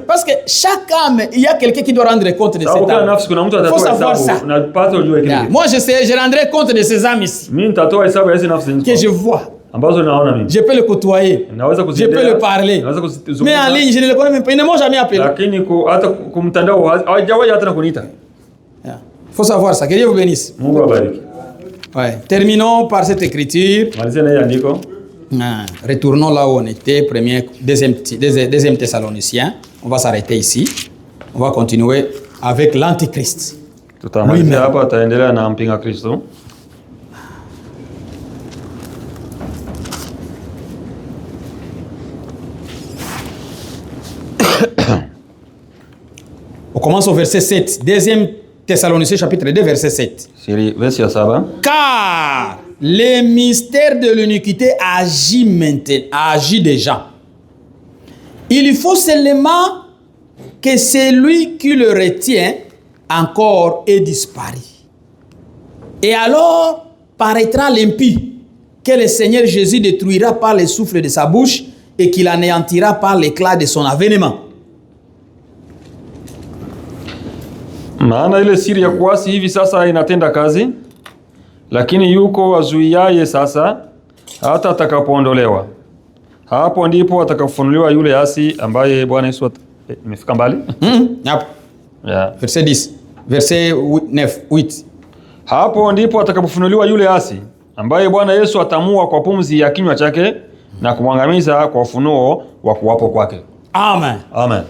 Parce que chaque âme, il y a quelqu'un qui doit rendre compte de cette âme. Il faut savoir ça. Moi, je rendrai compte de ces âmes ici. Que je vois. Je peux le côtoyer, je peux le parler, mais en ligne je ne le connais même pas, ils ne m'ont jamais appelé. Il faut savoir ça, que Dieu vous bénisse. Ouais. Terminons par cette écriture. Retournons là où on était, deuxième Thessaloniciens. On va s'arrêter ici. On va continuer avec l'Antichrist. Tutamalizia hapa, taendelea na mpinga Kristo. On commence au verset 7. Deuxième Thessaloniciens chapitre 2 verset 7. Car le mystère de l'iniquité agit maintenant, agit déjà. Il faut seulement que celui qui le retient encore ait disparu. Et alors paraîtra l'impie que le Seigneur Jésus détruira par le souffle de sa bouche et qu'il anéantira par l'éclat de son avènement. Maana ile siri ya kuasi hivi sasa inatenda kazi, lakini yuko wazuiaye sasa hata atakapoondolewa. Hapo ndipo atakafunuliwa yule asi ambaye Bwana Yesu imefika mbali. Hapo. Yeah. Verset 10. Verset 8. Hapo ndipo atakapofunuliwa yule asi ambaye Bwana Yesu atamua kwa pumzi ya kinywa chake na kumwangamiza kwa ufunuo wa kuwapo kwake. Amen. Amen.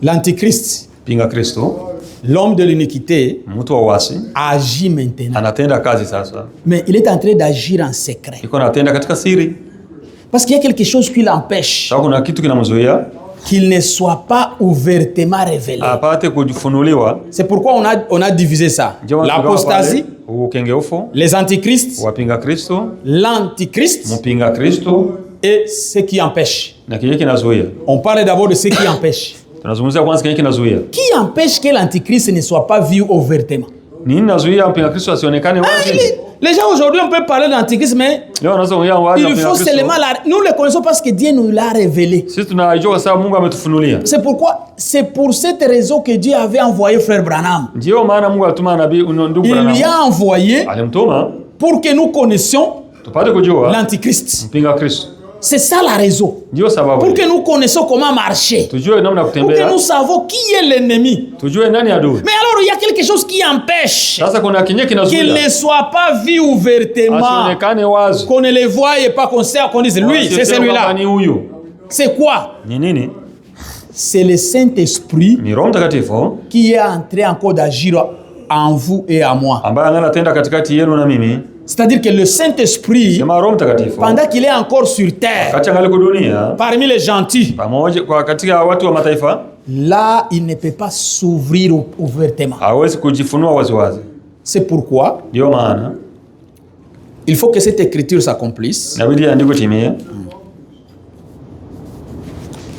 L'Antichrist, pinga Kristo, l'homme de l'iniquité, mtu wa uasi, agit maintenant. Anatenda kazi sasa. Mais il est en train d'agir en secret. Iko anatenda katika siri. Parce qu'il y a quelque chose qui l'empêche. Sababu kuna kitu kinamzuia qu'il ne soit pas ouvertement révélé. Apate kufunuliwa. C'est pourquoi on a divisé ça. L'apostasie, les antichrists, wapinga Kristo, l'antichrist, mpinga Kristo, et ce qui empêche. Na kile kinazuia. On parle d'abord de ce qui empêche. Tunazungumzia kwanza kile kinazuia. Qui empêche que l'antichrist ne soit pas vu ouvertement? Nini nazuia mpinga Kristo asionekane wazi? Les gens aujourd'hui on peut parler d'antichrist mais il faut seulement nous le connaissons parce que Dieu nous l'a révélé. C'est pourquoi c'est pour cette raison que Dieu avait envoyé frère Branham. Il lui a envoyé pour que nous connaissions l'antichrist. C'est ça la raison. Pour que nous connaissions comment marcher. Pour que nous savions qui est l'ennemi. Mais alors il y a quelque chose qui empêche qu'il ne soit pas vu ouvertement. Qu'on ne le voie pas, qu'on dise lui, c'est celui-là. C'est quoi? C'est le Saint-Esprit qui est en train encore d'agir en vous et à moi. C'est-à-dire que le Saint-Esprit, pendant qu'il est encore sur terre, parmi les gentils, là, il ne peut pas s'ouvrir ouvertement. C'est pourquoi il faut que cette écriture s'accomplisse. Il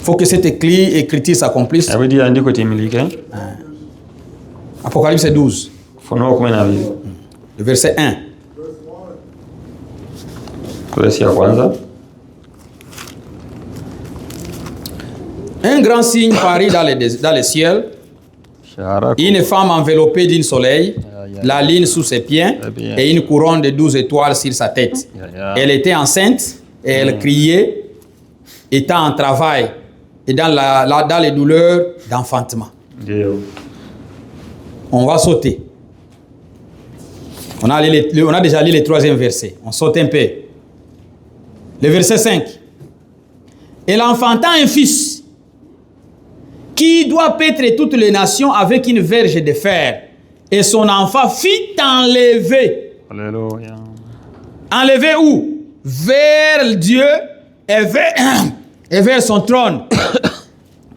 faut que cette écriture s'accomplisse. Apocalypse 12. Le verset 1. Un grand signe parut dans le ciel, une femme enveloppée d'un soleil, la lune sous ses pieds et une couronne de 12 étoiles sur sa tête. Elle était enceinte et elle criait, étant en travail et dans les douleurs d'enfantement. On va sauter. On a déjà lu le 3e verset. On saute un peu. Le verset 5. Elle enfanta un fils qui doit paître toutes les nations avec une verge de fer. Et son enfant fit enlever. Alléluia. Enlever où? Vers Dieu et vers son trône.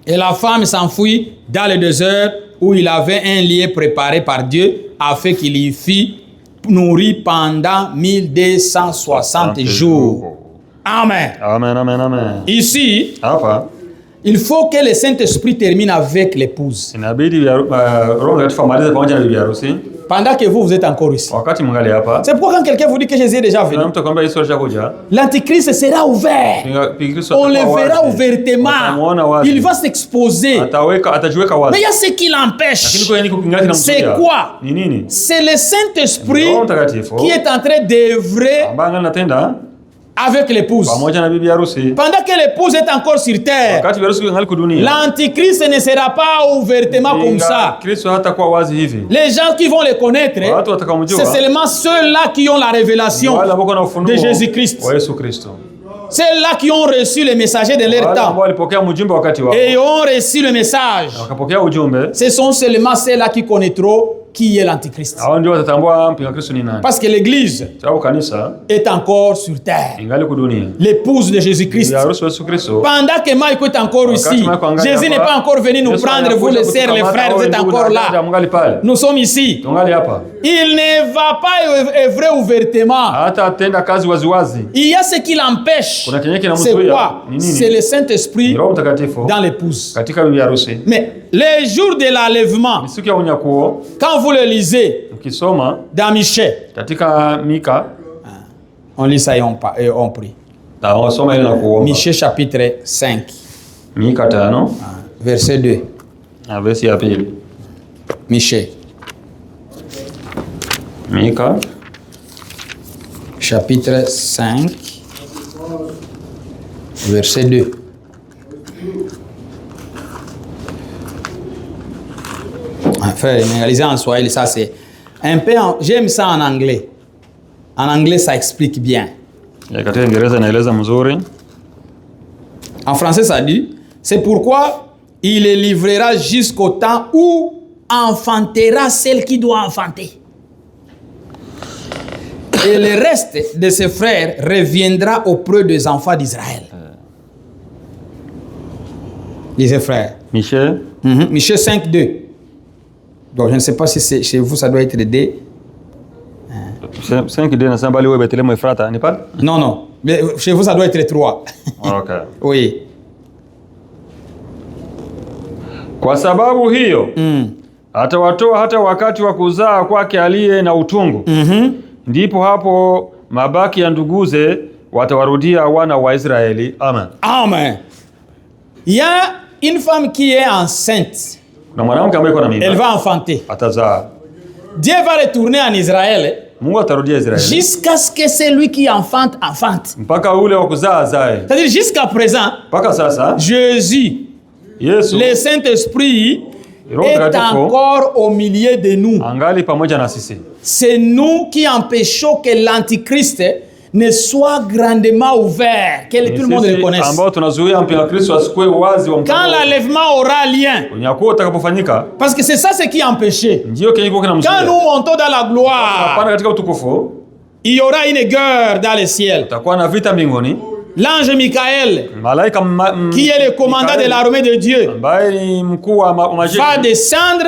Et la femme s'enfuit dans le désert où il avait un lieu préparé par Dieu afin qu'il y fît nourri pendant 1260 jours. Amen. Amen, amen, amen. Ici, il faut que le Saint-Esprit termine avec l'épouse. Pendant que vous êtes encore ici. C'est pourquoi quand quelqu'un vous dit que Jésus est déjà venu, l'Antichrist sera ouvert. On le verra ouvertement. Il va s'exposer. Mais il y a ce qui l'empêche. C'est quoi? C'est le Saint-Esprit qui est en train d'œuvrer avec l'épouse. Pendant que l'épouse est encore sur terre, l'Antichrist ne sera pas ouvertement comme ça. Les gens qui vont le connaître, c'est seulement ceux-là qui ont la révélation de Jésus-Christ. Ceux-là qui ont reçu le messager de leur temps et ont reçu le message, ce sont seulement ceux-là qui connaîtront qui est l'Antichrist. Parce que l'Église est encore sur terre. L'épouse de Jésus-Christ. Pendant que Mike est encore ici, Jésus n'est pas encore venu nous prendre, vous les sœurs, les frères, vous êtes encore là. Nous sommes ici. Il ne va pas œuvrer ouvertement. Il y a ce qui l'empêche. C'est quoi? C'est le Saint-Esprit dans l'épouse. Mais les jours de l'enlèvement, quand vous le lisez dans Michée, on lit ça et on prie. Michée chapitre 5, verset 2. Michée chapitre 5, verset 2. Frère, réalisé en Swahili, ça c'est un peu. J'aime ça en anglais. En anglais, ça explique bien. En français, ça dit, c'est pourquoi il les livrera jusqu'au temps où enfantera celle qui doit enfanter. Et le reste de ses frères reviendra auprès des enfants d'Israël. Les frères. Michée. Michée 5, 2. Donc je ne sais pas si chez vous ça doit être D. 5 D nasema bali wewe Bethlehem Efrata, ni pas? Non. Mais chez vous ça doit être 3. OK. Oui. Kwa sababu hiyo, atawatoa hata wakati wa kuzaa kwake aliye na utungu. Ndipo hapo mabaki ya nduguze watawarudia wana wa Israeli. Amen. Amen. Il y a une femme qui est enceinte. Elle va enfanter. Dieu va retourner en Israël jusqu'à ce que celui qui enfante. C'est-à-dire jusqu'à présent, Jésus, le Saint-Esprit, est encore au milieu de nous. C'est nous qui empêchons que l'Antichrist ne soit grandement ouvert, que tout le monde le connaisse. Quand l'enlèvement aura lieu, parce que c'est ça ce qui empêchait. Quand nous montons dans la gloire, il y aura une guerre dans le ciel. L'ange Michael, qui est le commandant de l'armée de Dieu, va descendre,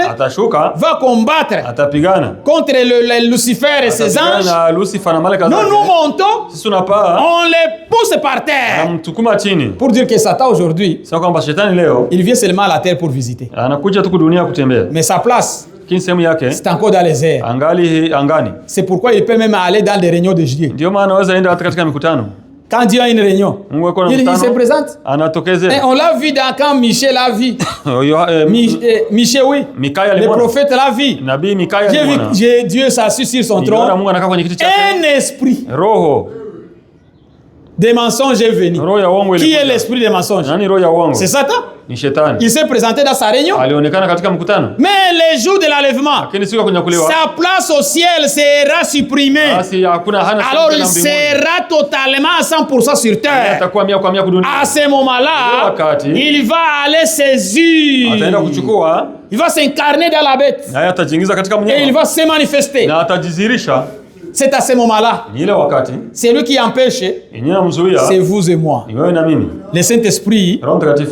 va combattre contre Lucifer et ses anges. Nous montons, on les pousse par terre. Pour dire que Satan aujourd'hui, il vient seulement à la terre pour visiter. Mais sa place, c'est encore dans les airs. C'est pourquoi il peut même aller dans des réunions de Dieu. Quand Dieu a une réunion, il se présente. Et on l'a vu quand Michée l'a vu. Michée, oui. Le prophète l'a vu. Dieu s'assied sur son trône. Un esprit des mensonges est venu. Qui est l'esprit des mensonges? C'est Satan. Il s'est présenté dans sa réunion. Mais les jours de l'enlèvement, sa place au ciel sera supprimée. Alors il sera totalement à 100% sur terre. À ce moment-là, il va aller saisir. Il va s'incarner dans la bête. Et il va se manifester. C'est à ce moment-là. C'est lui qui empêche. C'est vous et moi. Le Saint-Esprit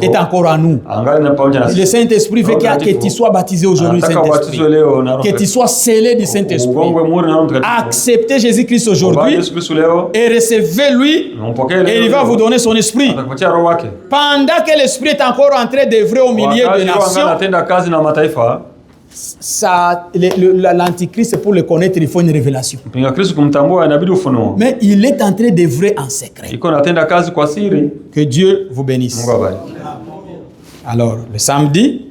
est encore en nous. Le Saint-Esprit fait que tu sois baptisé aujourd'hui, Saint-Esprit. Que tu sois scellé du Saint-Esprit. Acceptez Jésus-Christ aujourd'hui et recevez-lui et il va vous donner son esprit. Pendant que l'Esprit est encore en train d'œuvrer au milieu des nations, l'Antichrist, pour le connaître, il faut une révélation. Mais il est en train d'œuvrer en secret. Que Dieu vous bénisse. Alors, le samedi,